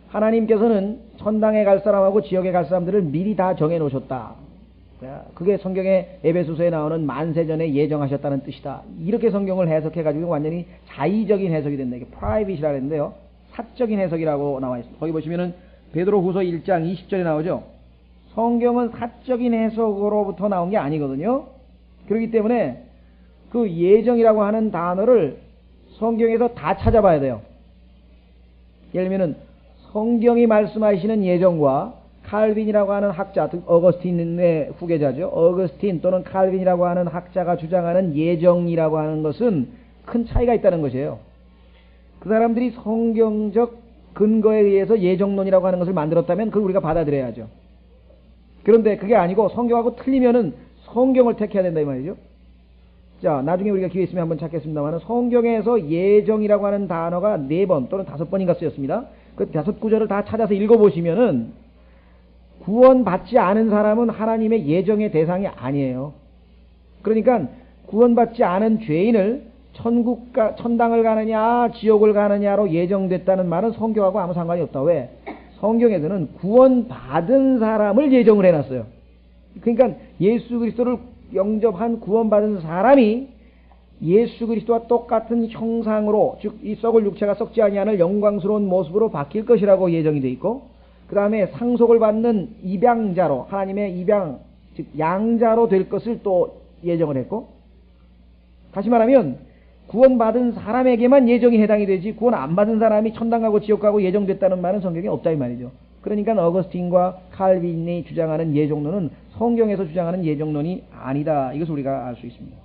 A: 하나님께서는 천당에 갈 사람하고 지옥에 갈 사람들을 미리 다 정해 놓으셨다. 그게 성경의 에베소서에 나오는 만세전에 예정하셨다는 뜻이다. 이렇게 성경을 해석해가지고 완전히 자의적인 해석이 된다. 이게 프라이빗이라고 했는데요, 사적인 해석이라고 나와 있습니다. 거기 보시면은 베드로후서 1장 20절에 나오죠. 성경은 사적인 해석으로부터 나온 게 아니거든요. 그렇기 때문에 그 예정이라고 하는 단어를 성경에서 다 찾아봐야 돼요. 예를 들면은 성경이 말씀하시는 예정과 칼빈이라고 하는 학자, 어거스틴의 후계자죠. 어거스틴 또는 칼빈이라고 하는 학자가 주장하는 예정이라고 하는 것은 큰 차이가 있다는 것이에요. 그 사람들이 성경적 근거에 의해서 예정론이라고 하는 것을 만들었다면 그걸 우리가 받아들여야죠. 그런데 그게 아니고 성경하고 틀리면은 성경을 택해야 된다 이 말이죠. 자, 나중에 우리가 기회 있으면 한번 찾겠습니다만 성경에서 예정이라고 하는 단어가 4번 또는 5번인가 쓰였습니다. 그 5구절을 다 찾아서 읽어보시면은 구원받지 않은 사람은 하나님의 예정의 대상이 아니에요. 그러니까 구원받지 않은 죄인을 천당을 가느냐 지옥을 가느냐로 예정됐다는 말은 성경하고 아무 상관이 없다. 왜? 성경에서는 구원받은 사람을 예정을 해놨어요. 그러니까 예수 그리스도를 영접한 구원받은 사람이 예수 그리스도와 똑같은 형상으로, 즉 이 썩을 육체가 썩지 아니하는 영광스러운 모습으로 바뀔 것이라고 예정이 돼 있고, 그 다음에 상속을 받는 입양자로, 하나님의 입양, 즉 양자로 될 것을 또 예정을 했고, 다시 말하면 구원받은 사람에게만 예정이 해당이 되지 구원 안 받은 사람이 천당 가고 지옥 가고 예정됐다는 말은 성경에 없다 이 말이죠. 그러니까 어거스틴과 칼빈이 주장하는 예정론은 성경에서 주장하는 예정론이 아니다. 이것을 우리가 알 수 있습니다.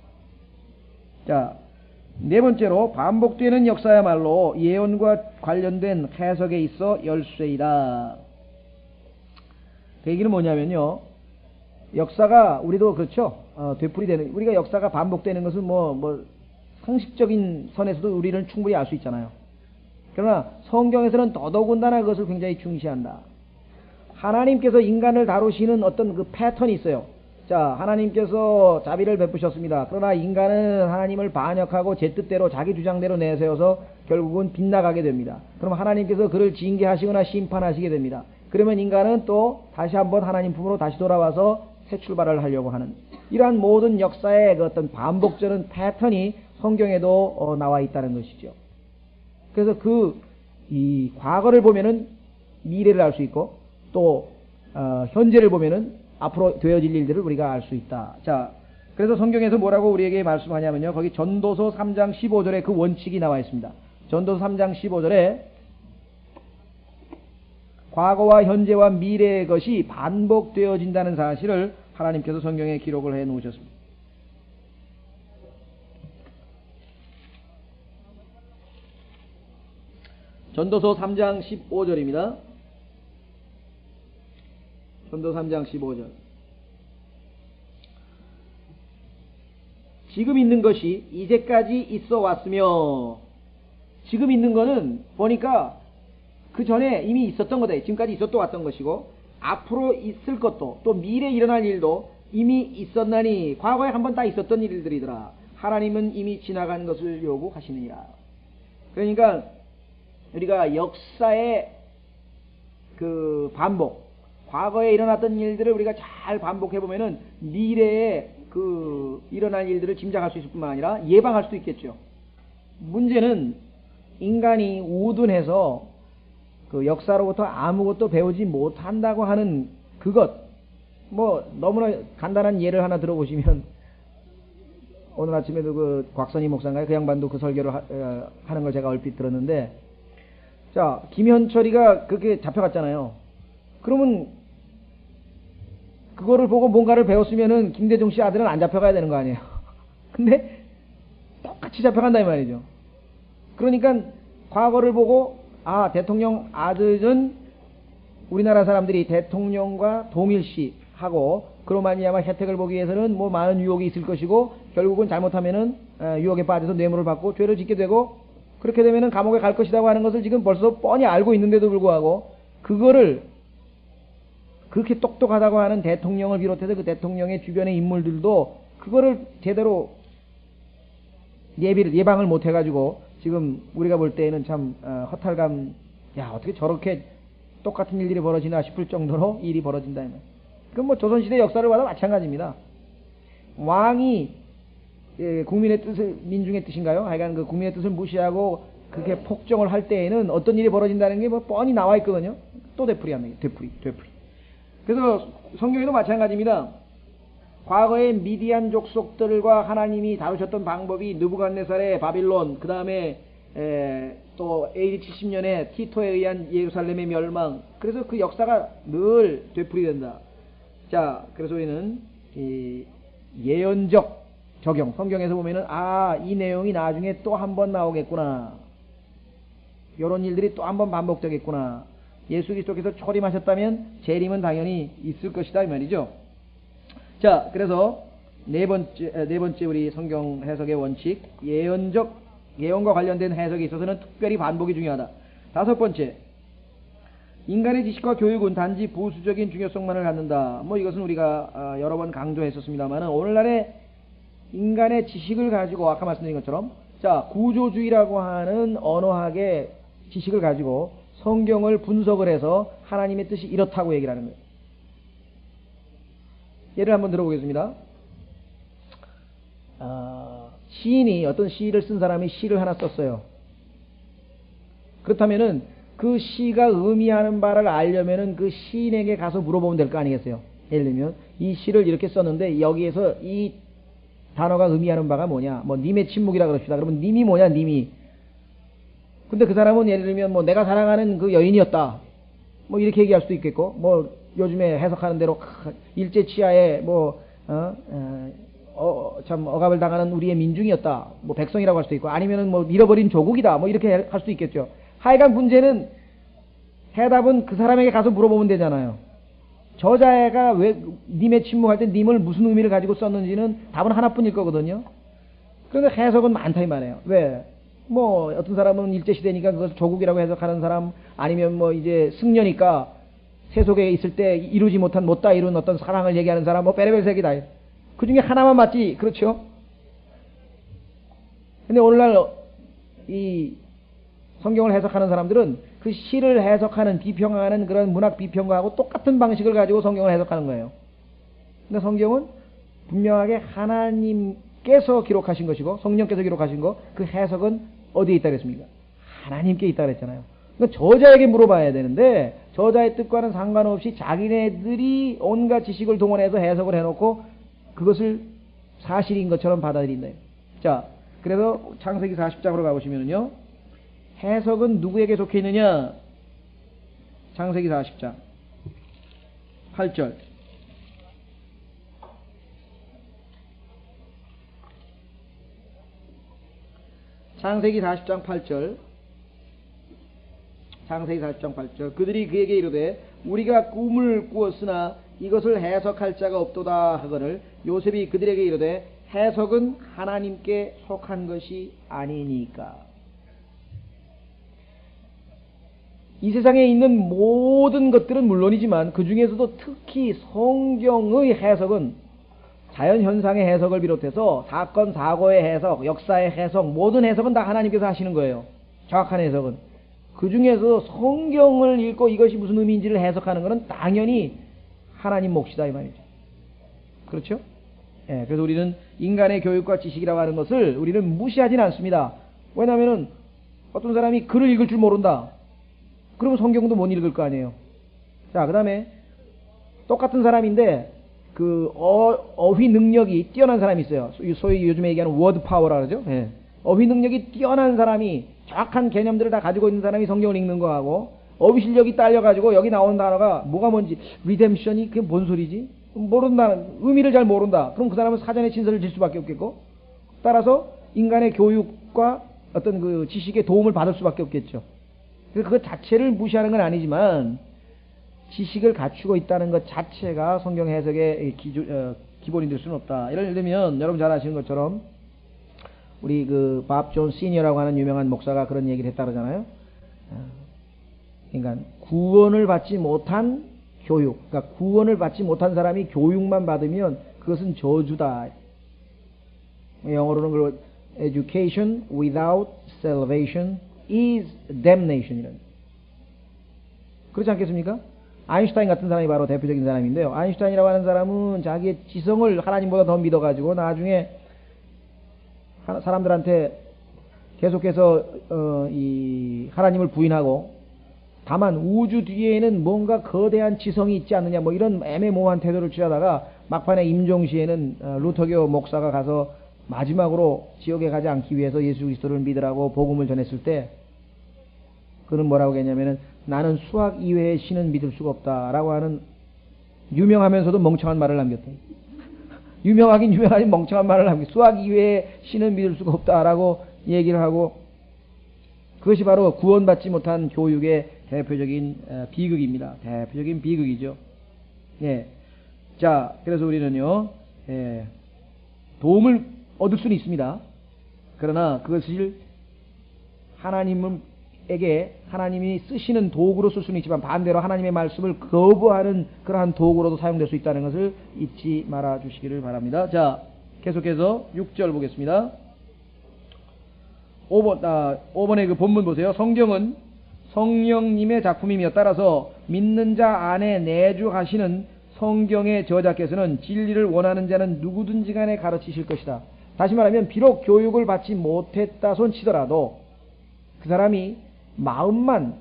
A: 자, 네 번째로 반복되는 역사야말로 예언과 관련된 해석에 있어 열쇠이다. 그 얘기는 뭐냐면요, 역사가 우리도 그렇죠. 되풀이되는, 우리가 역사가 반복되는 것은 상식적인 선에서도 우리는 충분히 알 수 있잖아요. 그러나 성경에서는 더더군다나 그것을 굉장히 중시한다. 하나님께서 인간을 다루시는 어떤 그 패턴이 있어요. 자, 하나님께서 자비를 베푸셨습니다. 그러나 인간은 하나님을 반역하고 제 뜻대로 자기 주장대로 내세워서 결국은 빗나가게 됩니다. 그럼 하나님께서 그를 징계하시거나 심판하시게 됩니다. 그러면 인간은 또 다시 한번 하나님 품으로 다시 돌아와서 새 출발을 하려고 하는, 이러한 모든 역사의 그 어떤 반복되는 패턴이 성경에도 나와 있다는 것이죠. 그래서 이 과거를 보면은 미래를 알 수 있고, 또 현재를 보면은 앞으로 되어질 일들을 우리가 알 수 있다. 자, 그래서 성경에서 뭐라고 우리에게 말씀하냐면요, 거기 전도서 3장 15절에 그 원칙이 나와 있습니다. 전도서 3장 15절에 과거와 현재와 미래의 것이 반복되어진다는 사실을 하나님께서 성경에 기록을 해 놓으셨습니다. 전도서 3장 15절입니다. 전도서 3장 15절. 지금 있는 것이 이제까지 있어 왔으며, 지금 있는 거는 보니까 그 전에 이미 있었던 거다. 지금까지 있었던 왔던 것이고, 앞으로 있을 것도 또 미래에 일어날 일도 이미 있었나니 과거에 한번 다 있었던 일들이더라. 하나님은 이미 지나간 것을 요구하시느니라. 그러니까 우리가 역사의 그 반복, 과거에 일어났던 일들을 우리가 잘 반복해 보면은 미래에 그 일어날 일들을 짐작할 수 있을 뿐만 아니라 예방할 수도 있겠죠. 문제는 인간이 우둔해서 그 역사로부터 아무것도 배우지 못한다고 하는 그것, 뭐 너무나 간단한 예를 하나 들어보시면, 오늘 아침에도 그 곽선희 목사인가요? 그 양반도 그 설교를 하는 걸 제가 얼핏 들었는데, 자, 김현철이가 그렇게 잡혀갔잖아요. 그러면 그거를 보고 뭔가를 배웠으면은 김대중 씨 아들은 안 잡혀가야 되는 거 아니에요? 근데 똑같이 잡혀간다 이 말이죠. 그러니까 과거를 보고, 아, 대통령 아들은 우리나라 사람들이 대통령과 동일시하고 그로 말미암아 혜택을 보기 위해서는 뭐 많은 유혹이 있을 것이고, 결국은 잘못하면은 유혹에 빠져서 뇌물을 받고 죄를 짓게 되고, 그렇게 되면은 감옥에 갈 것이라고 하는 것을 지금 벌써 뻔히 알고 있는데도 불구하고 그거를 그렇게 똑똑하다고 하는 대통령을 비롯해서 그 대통령의 주변의 인물들도 그거를 제대로 예방을 못 해가지고 지금 우리가 볼 때에는 참 허탈감, 야, 어떻게 저렇게 똑같은 일들이 벌어지나 싶을 정도로 일이 벌어진다. 그건 뭐 조선시대 역사를 봐도 마찬가지입니다. 왕이 국민의 뜻을, 민중의 뜻인가요? 하여간 그 국민의 뜻을 무시하고 그렇게 폭정을 할 때에는 어떤 일이 벌어진다는 게 뭐 뻔히 나와 있거든요. 또 되풀이합니다. 되풀이. 그래서 성경에도 마찬가지입니다. 과거의 미디안 족속들과 하나님이 다루셨던 방법이 느부갓네살의 바빌론, 그 다음에 또 AD 70년에 티토에 의한 예루살렘의 멸망, 그래서 그 역사가 늘 되풀이된다. 자, 그래서 우리는 이 예언적 적용, 성경에서 보면은 이 내용이 나중에 또 한 번 나오겠구나, 이런 일들이 또 한 번 반복되겠구나, 예수 그리스도께서 초림하셨다면 재림은 당연히 있을 것이다 이 말이죠. 자, 그래서 네 번째 우리 성경 해석의 원칙, 예언과 관련된 해석에 있어서는 특별히 반복이 중요하다. 다섯 번째, 인간의 지식과 교육은 단지 부수적인 중요성만을 갖는다. 뭐 이것은 우리가 여러 번 강조했었습니다만은, 오늘날의 인간의 지식을 가지고 아까 말씀드린 것처럼, 자, 구조주의라고 하는 언어학의 지식을 가지고 성경을 분석을 해서 하나님의 뜻이 이렇다고 얘기를 하는 거예요. 예를 한번 들어보겠습니다. 시인이, 어떤 시를 쓴 사람이 시를 하나 썼어요. 그렇다면은 그 시가 의미하는 바를 알려면은 그 시인에게 가서 물어보면 될 거 아니겠어요? 예를 들면 이 시를 이렇게 썼는데 여기에서 이 단어가 의미하는 바가 뭐냐? 뭐 님의 침묵이라 그럽시다. 그러면 님이 뭐냐? 님이. 근데 그 사람은 예를 들면 뭐 내가 사랑하는 그 여인이었다, 뭐 이렇게 얘기할 수도 있겠고, 뭐 요즘에 해석하는 대로 일제 치하에 뭐 참 억압을 당하는 우리의 민중이었다, 뭐 백성이라고 할 수도 있고, 아니면은 뭐 잃어버린 조국이다, 뭐 이렇게 할 수도 있겠죠. 하여간 문제는 해답은 그 사람에게 가서 물어보면 되잖아요. 저자가 왜 님의 침묵할 때 님을 무슨 의미를 가지고 썼는지는 답은 하나뿐일 거거든요. 그런데 해석은 많다 이 말이에요. 왜? 뭐 어떤 사람은 일제시대니까 그것을 조국이라고 해석하는 사람, 아니면 뭐 이제 승려니까 세속에 있을 때 이루지 못한 못다 이룬 어떤 사랑을 얘기하는 사람, 뭐 베레벨 색이다. 그 중에 하나만 맞지, 그렇죠? 근데 오늘날 이 성경을 해석하는 사람들은 그 시를 해석하는, 비평하는 그런 문학 비평가하고 똑같은 방식을 가지고 성경을 해석하는 거예요. 근데 성경은 분명하게 하나님께서 기록하신 것이고, 성령께서 기록하신 거, 그 해석은 어디에 있다 그랬습니까? 하나님께 있다 그랬잖아요. 그러니까 저자에게 물어봐야 되는데, 저자의 뜻과는 상관없이 자기네들이 온갖 지식을 동원해서 해석을 해놓고 그것을 사실인 것처럼 받아들인다. 자, 그래서 창세기 40장으로 가보시면요, 해석은 누구에게 속해 있느냐? 창세기 40장 8절. 창세기 40장 8절. 창세기 40장 8절. 그들이 그에게 이르되 우리가 꿈을 꾸었으나 이것을 해석할 자가 없도다 하거늘 요셉이 그들에게 이르되 해석은 하나님께 속한 것이 아니니까. 이 세상에 있는 모든 것들은 물론이지만 그 중에서도 특히 성경의 해석은 자연현상의 해석을 비롯해서 사건 사고의 해석, 역사의 해석, 모든 해석은 다 하나님께서 하시는 거예요. 정확한 해석은. 그 중에서 성경을 읽고 이것이 무슨 의미인지를 해석하는 것은 당연히 하나님 몫이다 이 말이죠. 그렇죠? 예, 그래서 우리는 인간의 교육과 지식이라고 하는 것을 우리는 무시하지는 않습니다. 왜냐하면 어떤 사람이 글을 읽을 줄 모른다. 그러면 성경도 못 읽을 거 아니에요. 자, 그 다음에 똑같은 사람인데 그 어휘 능력이 뛰어난 사람이 있어요. 소위 요즘에 얘기하는 워드 파워라 그러죠. 예. 어휘 능력이 뛰어난 사람이 정확한 개념들을 다 가지고 있는 사람이 성경을 읽는 거하고 어휘 실력이 딸려가지고 여기 나오는 단어가 뭐가 뭔지 리뎀션이 그게 뭔 소리지? 모른다. 의미를 잘 모른다. 그럼 그 사람은 사전에 친서를 질 수밖에 없겠고 따라서 인간의 교육과 어떤 그 지식의 도움을 받을 수밖에 없겠죠. 그것 자체를 무시하는 건 아니지만 지식을 갖추고 있다는 것 자체가 성경 해석의 기본이 될 수는 없다. 예를 들면 여러분 잘 아시는 것처럼 우리 그 밥 존 시니어라고 하는 유명한 목사가 그런 얘기를 했다 그러잖아요. 그러니까 구원을 받지 못한 교육, 그러니까 구원을 받지 못한 사람이 교육만 받으면 그것은 저주다. 영어로는 그걸 education without salvation is damnation 이런. 그렇지 않겠습니까? 아인슈타인 같은 사람이 바로 대표적인 사람인데요. 아인슈타인이라고 하는 사람은 자기의 지성을 하나님보다 더 믿어가지고 나중에 사람들한테 계속해서 이 하나님을 부인하고 다만 우주 뒤에는 뭔가 거대한 지성이 있지 않느냐 뭐 이런 애매모호한 태도를 취하다가 막판에 임종시에는 루터교 목사가 가서 마지막으로 지옥에 가지 않기 위해서 예수 그리스도를 믿으라고 복음을 전했을 때 그는 뭐라고 했냐면은 나는 수학 이외의 신은 믿을 수가 없다라고 하는 유명하면서도 멍청한 말을 남겼다. 유명하긴 유명하지 멍청한 말을 남겼다. 수학 이외의 신은 믿을 수가 없다라고 얘기를 하고 그것이 바로 구원받지 못한 교육의 대표적인 비극입니다. 대표적인 비극이죠. 예. 자, 그래서 우리는요, 도움을 얻을 수는 있습니다. 그러나 그것을 하나님이 쓰시는 도구로 쓸 수는 있지만 반대로 하나님의 말씀을 거부하는 그러한 도구로도 사용될 수 있다는 것을 잊지 말아 주시기를 바랍니다. 자, 계속해서 6절 보겠습니다. 5번의 그 본문 보세요. 성경은 성령님의 작품이며 따라서 믿는 자 안에 내주하시는 성경의 저자께서는 진리를 원하는 자는 누구든지 간에 가르치실 것이다. 다시 말하면 비록 교육을 받지 못했다 손치더라도 그 사람이 마음만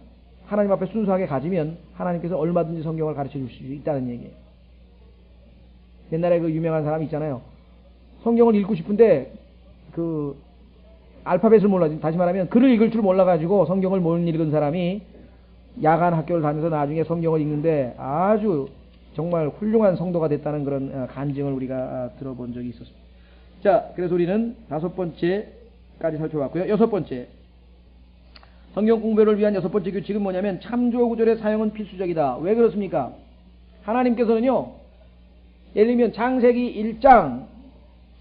A: 하나님 앞에 순수하게 가지면 하나님께서 얼마든지 성경을 가르쳐 줄 수 있다는 얘기예요. 옛날에 그 유명한 사람이 있잖아요. 성경을 읽고 싶은데 그 알파벳을 몰라, 다시 말하면 글을 읽을 줄 몰라가지고 성경을 못 읽은 사람이 야간 학교를 다니면서 나중에 성경을 읽는데 아주 정말 훌륭한 성도가 됐다는 그런 간증을 우리가 들어본 적이 있었습니다. 자, 그래서 우리는 5번째까지 살펴봤고요. 6번째. 성경 공부를 위한 6번째 규칙은 뭐냐면 참조 구절의 사용은 필수적이다. 왜 그렇습니까? 하나님께서는요, 예를 들면 창세기 1장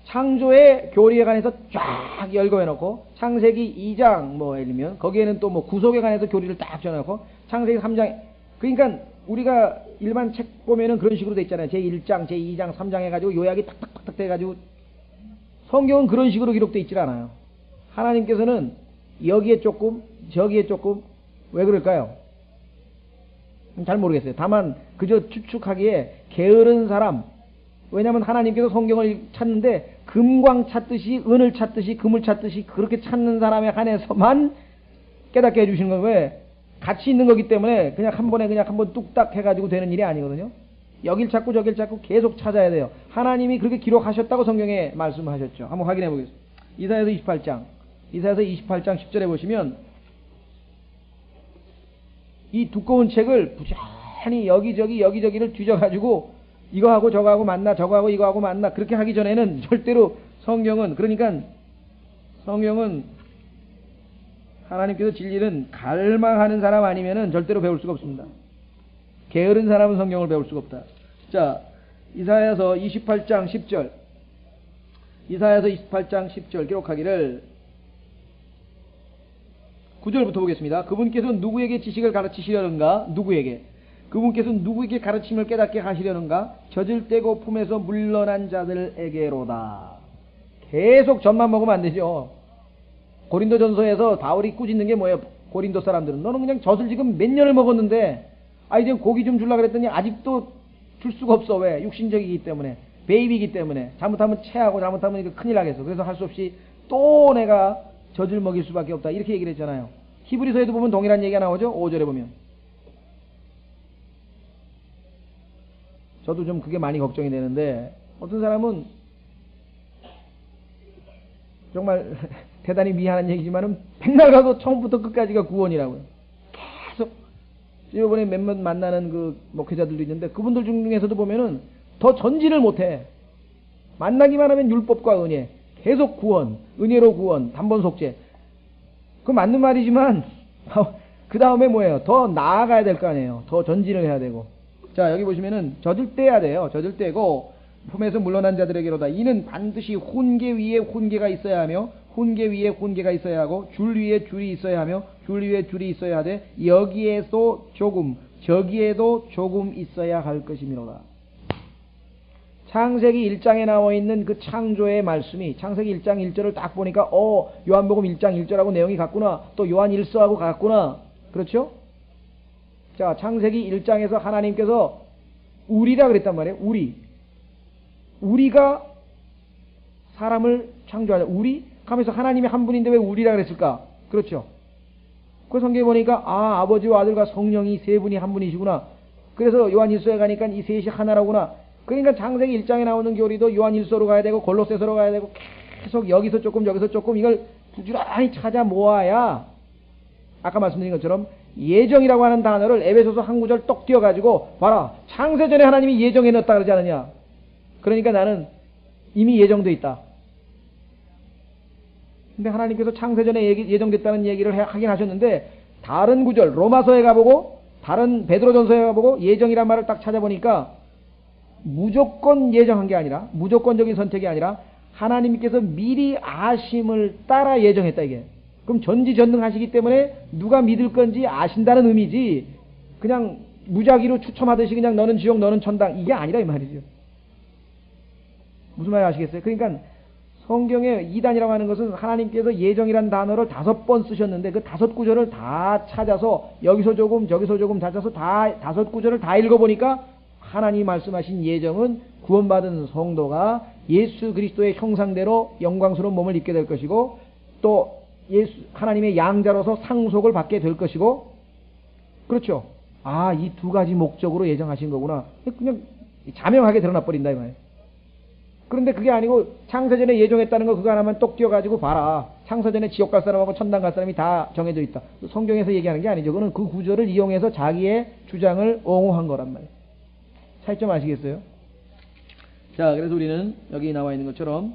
A: 창조의 교리에 관해서 쫙 열거해놓고 창세기 2장 예를 들면 거기에는 또 구속에 관해서 교리를 딱 정해놓고 창세기 3장 그러니까 우리가 일반 책 보면은 그런 식으로 돼 있잖아요. 제1장, 제2장, 3장 해가지고 요약이 탁탁탁탁 돼가지고 성경은 그런 식으로 기록돼 있질 않아요. 하나님께서는 여기에 조금 저기에 조금 왜 그럴까요? 잘 모르겠어요. 다만 그저 추측하기에 게으른 사람, 왜냐하면 하나님께서 성경을 찾는데 금광 찾듯이 은을 찾듯이 금을 찾듯이 그렇게 찾는 사람에 한해서만 깨닫게 해주시는 건 왜? 같이 있는 거기 때문에 그냥 한 번에 그냥 한번 뚝딱 해가지고 되는 일이 아니거든요. 여길 찾고 저길 찾고 계속 찾아야 돼요. 하나님이 그렇게 기록하셨다고 성경에 말씀하셨죠. 한번 확인해 보겠습니다. 이사야서 28장 10절에 보시면 이 두꺼운 책을 부지런히 여기저기를 뒤져가지고 이거하고 저거하고 맞나 저거하고 이거하고 맞나 그렇게 하기 전에는 절대로 성경은 하나님께서 진리는 갈망하는 사람 아니면은 절대로 배울 수가 없습니다. 게으른 사람은 성경을 배울 수가 없다. 자, 이사야서 28장 10절. 이사야서 28장 10절 기록하기를 9절부터 보겠습니다. 그분께서 누구에게 지식을 가르치시려는가? 누구에게? 그분께서 누구에게 가르침을 깨닫게 하시려는가? 젖을 떼고 품에서 물러난 자들에게로다. 계속 젖만 먹으면 안 되죠. 고린도전서에서 바울이 꾸짖는 게 뭐예요? 고린도 사람들은 너는 그냥 젖을 지금 몇 년을 먹었는데 이제 고기 좀 주려고 그랬더니 아직도 줄 수가 없어. 왜? 육신적이기 때문에, 베이비이기 때문에. 잘못하면 체하고 잘못하면 이거 큰일 나겠어. 그래서 할 수 없이 또 내가 젖을 먹일 수밖에 없다. 이렇게 얘기를 했잖아요. 히브리서에도 보면 동일한 얘기가 나오죠. 5절에 보면. 저도 좀 그게 많이 걱정이 되는데 어떤 사람은 정말 대단히 미안한 얘기지만은 백날 가도 처음부터 끝까지가 구원이라고요. 계속 이번에 몇몇 만나는 그 목회자들도 있는데 그분들 중에서도 보면은 더 전진을 못해. 만나기만 하면 율법과 은혜, 계속 구원, 은혜로 구원, 단번 속죄. 그 맞는 말이지만 그 다음에 뭐예요? 더 나아가야 될 거 아니에요. 더 전진을 해야 되고. 자, 여기 보시면은 젖을 떼야 돼요. 젖을 떼고 품에서 물러난 자들에게로다. 이는 반드시 훈계 위에 훈계가 있어야 하며 훈계 위에 훈계가 있어야 하고 줄 위에 줄이 있어야 하며 줄 위에 줄이 있어야 하되 여기에도 조금 저기에도 조금 있어야 할 것이미로다. 창세기 1장에 나와 있는 그 창조의 말씀이 창세기 1장 1절을 딱 보니까 요한복음 1장 1절하고 내용이 같구나. 또 요한 1서하고 같구나. 그렇죠? 자, 창세기 1장에서 하나님께서 우리라 그랬단 말이에요. 우리가 사람을 창조하자. 우리? 하면서 하나님이 한 분인데 왜 우리라 그랬을까? 그렇죠. 그 성경에 보니까 아버지와 아들과 성령이 세 분이 한 분이시구나. 그래서 요한 1서에 가니까 이 셋이 하나라구나. 그러니까 창세기 1장에 나오는 교리도 요한 1서로 가야 되고 골로새서로 가야 되고 계속 여기서 조금 저기서 조금 이걸 부지런히 찾아 모아야 아까 말씀드린 것처럼 예정이라고 하는 단어를 에베소서 한 구절 똑 띄워가지고 봐라. 창세전에 하나님이 예정해 놨다 그러지 않느냐. 그러니까 나는 이미 예정돼 있다. 근데 하나님께서 창세전에 예정됐다는 얘기를 하긴 하셨는데 다른 구절 로마서에 가보고 다른 베드로전서에 가보고 예정이란 말을 딱 찾아보니까 무조건 예정한 게 아니라 무조건적인 선택이 아니라 하나님께서 미리 아심을 따라 예정했다 이게. 그럼 전지전능하시기 때문에 누가 믿을 건지 아신다는 의미지 그냥 무작위로 추첨하듯이 그냥 너는 지옥 너는 천당 이게 아니라 이 말이죠. 무슨 말인지 아시겠어요? 그러니까 성경에 이단이라고 하는 것은 하나님께서 예정이라는 단어를 5번 쓰셨는데 그 5구절을 다 찾아서 여기서 조금 저기서 조금 찾아서 다 5구절을 다 읽어보니까 하나님 말씀하신 예정은 구원받은 성도가 예수 그리스도의 형상대로 영광스러운 몸을 입게 될 것이고 또 하나님의 양자로서 상속을 받게 될 것이고 그렇죠. 이 두 가지 목적으로 예정하신 거구나. 그냥 자명하게 드러나 버린다 이 말이에요. 그런데 그게 아니고 창세전에 예정했다는 거 그거 하나만 똑 띄워가지고 봐라. 창세전에 지옥 갈 사람하고 천당 갈 사람이 다 정해져 있다. 성경에서 얘기하는 게 아니죠. 그거는 그 구절을 이용해서 자기의 주장을 옹호한 거란 말이에요. 차이점 아시겠어요? 자, 그래서 우리는 여기 나와 있는 것처럼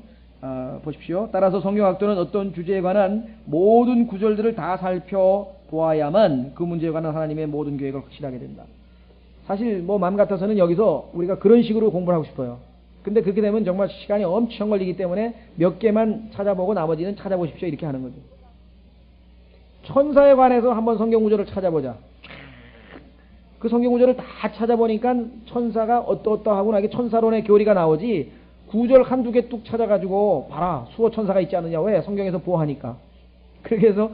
A: 보십시오. 따라서 성경학도는 어떤 주제에 관한 모든 구절들을 다 살펴보아야만 그 문제에 관한 하나님의 모든 계획을 확실하게 된다. 사실 마음 같아서는 여기서 우리가 그런 식으로 공부를 하고 싶어요. 근데 그렇게 되면 정말 시간이 엄청 걸리기 때문에 몇 개만 찾아보고 나머지는 찾아보십시오 이렇게 하는 거죠. 천사에 관해서 한번 성경 구절을 찾아보자. 그 성경 구절을 다 찾아보니까 천사가 어떠하구나 이게 천사론의 교리가 나오지 구절 한두 개 뚝 찾아가지고 봐라 수호 천사가 있지 않느냐. 왜? 성경에서 보호하니까. 그렇게 해서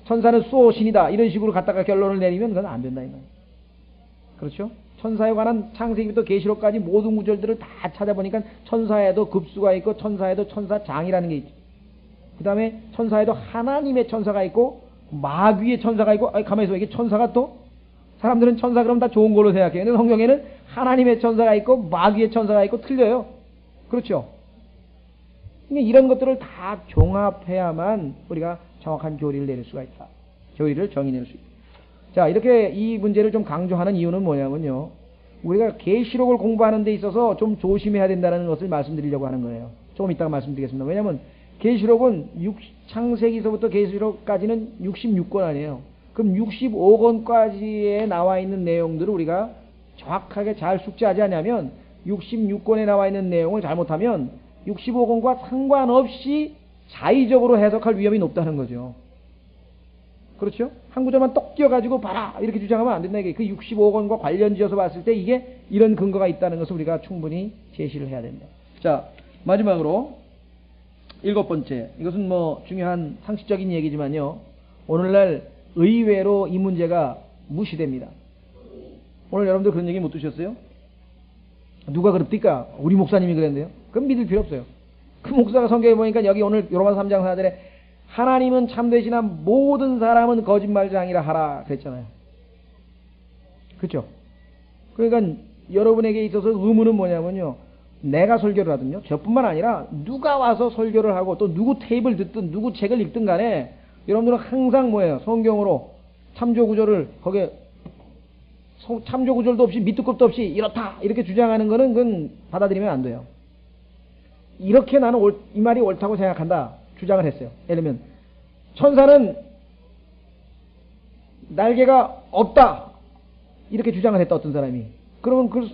A: 천사는 수호 신이다 이런 식으로 갖다가 결론을 내리면 그건 안 된다 이 말이에요. 그렇죠? 천사에 관한 창세기부터 계시록까지 모든 구절들을 다 찾아보니까 천사에도 급수가 있고 천사에도 천사장이라는 게 있죠. 그 다음에 천사에도 하나님의 천사가 있고 마귀의 천사가 있고 가만히 있어. 이게 천사가 또 사람들은 천사 그럼 다 좋은 걸로 생각해요. 근데 성경에는 하나님의 천사가 있고 마귀의 천사가 있고 틀려요. 그렇죠? 이런 것들을 다 종합해야만 우리가 정확한 교리를 내릴 수가 있다. 교리를 정의낼 수 있다. 자, 이렇게 이 문제를 좀 강조하는 이유는 뭐냐면요. 우리가 계시록을 공부하는 데 있어서 좀 조심해야 된다는 것을 말씀드리려고 하는 거예요. 조금 이따가 말씀드리겠습니다. 왜냐하면 계시록은 창세기서부터 계시록까지는 66권 아니에요. 그럼 65권까지에 나와 있는 내용들을 우리가 정확하게 잘 숙지하지 않으면 66권에 나와 있는 내용을 잘못하면 65권과 상관없이 자의적으로 해석할 위험이 높다는 거죠. 그렇죠? 한 구절만 똑 띄어가지고 봐라 이렇게 주장하면 안 된다. 이게 그 65권과 관련지어서 봤을 때 이게 이런 근거가 있다는 것을 우리가 충분히 제시를 해야 됩니다. 자, 마지막으로 7번째, 이것은 뭐 중요한 상식적인 얘기지만요, 오늘날 의외로 이 문제가 무시됩니다. 오늘 여러분들 그런 얘기 못 드셨어요? 누가 그럽니까? 우리 목사님이 그랬는데요. 그럼 믿을 필요 없어요. 그 목사가 성경에 보니까 여기 오늘 로마서 3장 4절에 하나님은 참되시나 모든 사람은 거짓말장이라 하라 그랬잖아요. 그렇죠? 그러니까 여러분에게 있어서 의무는 뭐냐면요, 내가 설교를 하든요, 저뿐만 아니라 누가 와서 설교를 하고 또 누구 테이블 듣든 누구 책을 읽든 간에 여러분들은 항상 뭐예요? 성경으로 참조구절을 거기에 참조구절도 없이 밑도 끝도 없이 이렇다 이렇게 주장하는 거는 그건 받아들이면 안 돼요. 이렇게 나는 이 말이 옳다고 생각한다 주장을 했어요. 예를 들면 천사는 날개가 없다 이렇게 주장을 했다 어떤 사람이. 그러면 그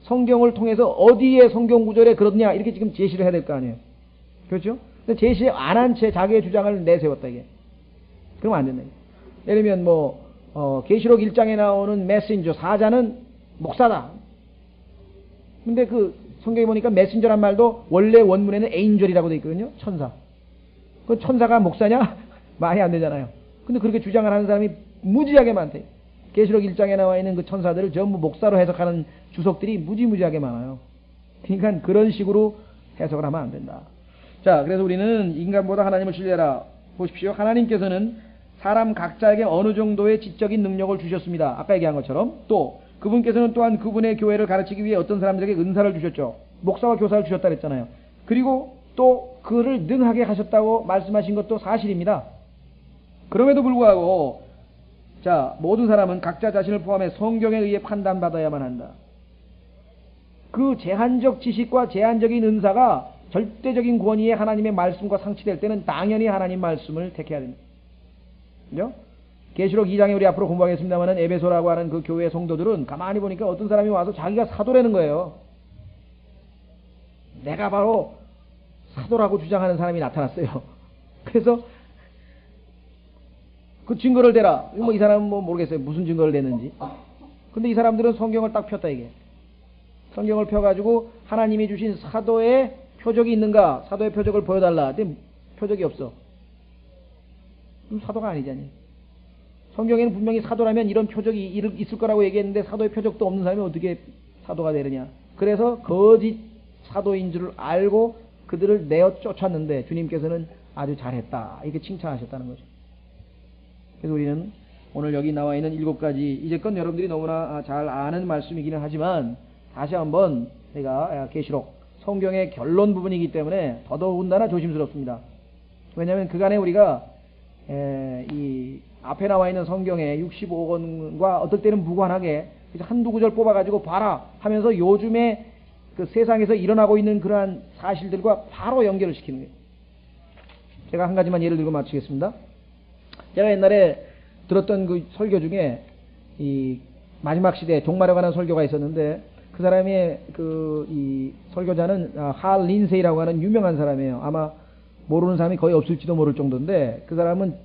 A: 성경을 통해서 어디에 성경 구절에 그렇냐 이렇게 지금 제시를 해야 될 거 아니에요. 그렇죠? 근데 제시 안 한 채 자기의 주장을 내세웠다 이게. 그러면 안 된다. 예를 들면 뭐 계시록 1장에 나오는 메신저 사자는 목사다. 근데 그 성경에 보니까 메신저란 말도 원래 원문에는 에인절이라고 되어 있거든요. 천사. 그 천사가 목사냐? 말이 안 되잖아요. 근데 그렇게 주장을 하는 사람이 무지하게 많대. 계시록 1장에 나와 있는 그 천사들을 전부 목사로 해석하는 주석들이 무지무지하게 많아요. 그러니까 그런 식으로 해석을 하면 안 된다. 자, 그래서 우리는 인간보다 하나님을 신뢰하라. 보십시오. 하나님께서는 사람 각자에게 어느 정도의 지적인 능력을 주셨습니다. 아까 얘기한 것처럼. 또 그분께서는 또한 그분의 교회를 가르치기 위해 어떤 사람들에게 은사를 주셨죠. 목사와 교사를 주셨다 그랬잖아요. 그리고 또 그를 능하게 하셨다고 말씀하신 것도 사실입니다. 그럼에도 불구하고 자, 모든 사람은 각자 자신을 포함해 성경에 의해 판단받아야만 한다. 그 제한적 지식과 제한적인 은사가 절대적인 권위의 하나님의 말씀과 상치될 때는 당연히 하나님 말씀을 택해야 됩니다. 그죠? 계시록 2장에 우리 앞으로 공부하겠습니다만은 에베소라고 하는 그 교회 성도들은 가만히 보니까 어떤 사람이 와서 자기가 사도라는 거예요. 내가 바로 사도라고 주장하는 사람이 나타났어요. 그래서 그 증거를 대라. 뭐 이 사람은 뭐 모르겠어요. 무슨 증거를 대는지. 근데 이 사람들은 성경을 딱 폈다 이게. 성경을 펴가지고 하나님이 주신 사도의 표적이 있는가? 사도의 표적을 보여달라. 근데 표적이 없어. 그럼 사도가 아니잖니. 성경에는 분명히 사도라면 이런 표적이 있을 거라고 얘기했는데 사도의 표적도 없는 사람이 어떻게 사도가 되느냐. 그래서 거짓 사도인 줄 알고 그들을 내어 쫓았는데 주님께서는 아주 잘했다. 이렇게 칭찬하셨다는 거죠. 그래서 우리는 오늘 여기 나와 있는 7가지, 이제껏 여러분들이 너무나 잘 아는 말씀이기는 하지만 다시 한번 제가 계시록 성경의 결론 부분이기 때문에 더더군다나 조심스럽습니다. 왜냐하면 그간에 우리가 이 앞에 나와 있는 성경의 65권과 어떨 때는 무관하게 한두 구절 뽑아가지고 봐라 하면서 요즘에 그 세상에서 일어나고 있는 그러한 사실들과 바로 연결을 시키는 거예요. 제가 한 가지만 예를 들고 마치겠습니다. 제가 옛날에 들었던 그 설교 중에 이 마지막 시대 종말에 관한 설교가 있었는데 그 사람의 이 설교자는 할 린세이라고 하는 유명한 사람이에요. 아마 모르는 사람이 거의 없을지도 모를 정도인데 그 사람은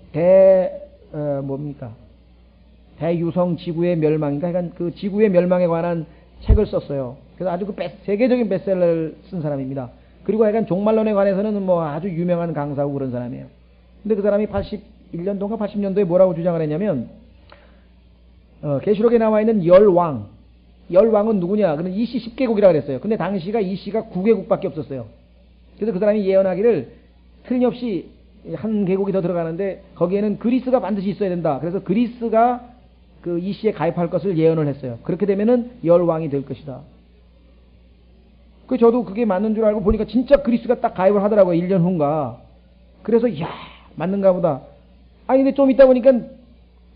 A: 대유성 지구의 멸망인가? 그러니까 그 지구의 멸망에 관한 책을 썼어요. 그래서 아주 그 세계적인 베스트셀러를 쓴 사람입니다. 그리고 약간 종말론에 관해서는 뭐 아주 유명한 강사고 그런 사람이에요. 근데 그 사람이 81년도인가 80년도에 뭐라고 주장을 했냐면 계시록에 나와 있는 열왕은 누구냐? 그는 이씨 10개국이라고 그랬어요. 근데 당시가 이씨가 9개국밖에 없었어요. 그래서 그 사람이 예언하기를 틀림없이 한 개국이 더 들어가는데 거기에는 그리스가 반드시 있어야 된다. 그래서 그리스가 그 이씨에 가입할 것을 예언을 했어요. 그렇게 되면은 열왕이 될 것이다. 저도 그게 맞는 줄 알고 보니까 진짜 그리스가 딱 가입을 하더라고요. 1년 후인가. 그래서 맞는가 보다. 아니 근데 좀 있다 보니까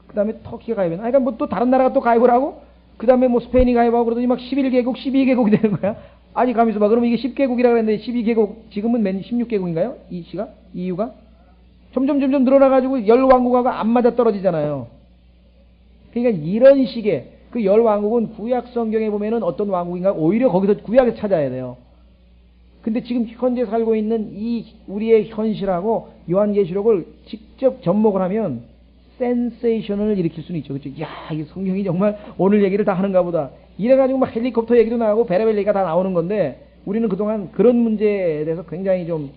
A: 그 다음에 터키가 가입했나? 그러니까 뭐 또 다른 나라가 또 가입을 하고 그 다음에 뭐 스페인이 가입하고 그러더니 막 11개국, 12개국이 되는 거야. 아니 가면서 봐. 그러면 이게 10개국이라고 했는데 12개국 지금은 16개국인가요? EU가? 점점 늘어나가지고 열왕국하고 안 맞아 떨어지잖아요. 그러니까 이런 식의 그 열왕국은 구약 성경에 보면은 어떤 왕국인가 오히려 거기서 구약에서 찾아야 돼요. 근데 지금 현재 살고 있는 이 우리의 현실하고 요한계시록을 직접 접목을 하면 센세이션을 일으킬 수는 있죠. 그렇죠? 야, 이 성경이 정말 오늘 얘기를 다 하는가 보다. 이래가지고 막 헬리콥터 얘기도 나오고 베레벨 얘기가 다 나오는 건데 우리는 그동안 그런 문제에 대해서 굉장히 좀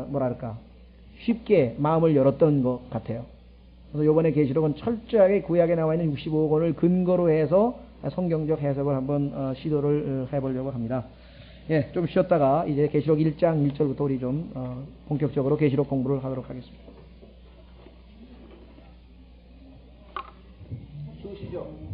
A: 뭐랄까 쉽게 마음을 열었던 것 같아요. 그래서 이번에 계시록은 철저하게 구약에 나와 있는 65권을 근거로 해서 성경적 해석을 한번 시도를 해보려고 합니다. 예, 좀 쉬었다가 이제 계시록 1장 1절부터 우리 좀 본격적으로 계시록 공부를 하도록 하겠습니다. 쉬우시죠?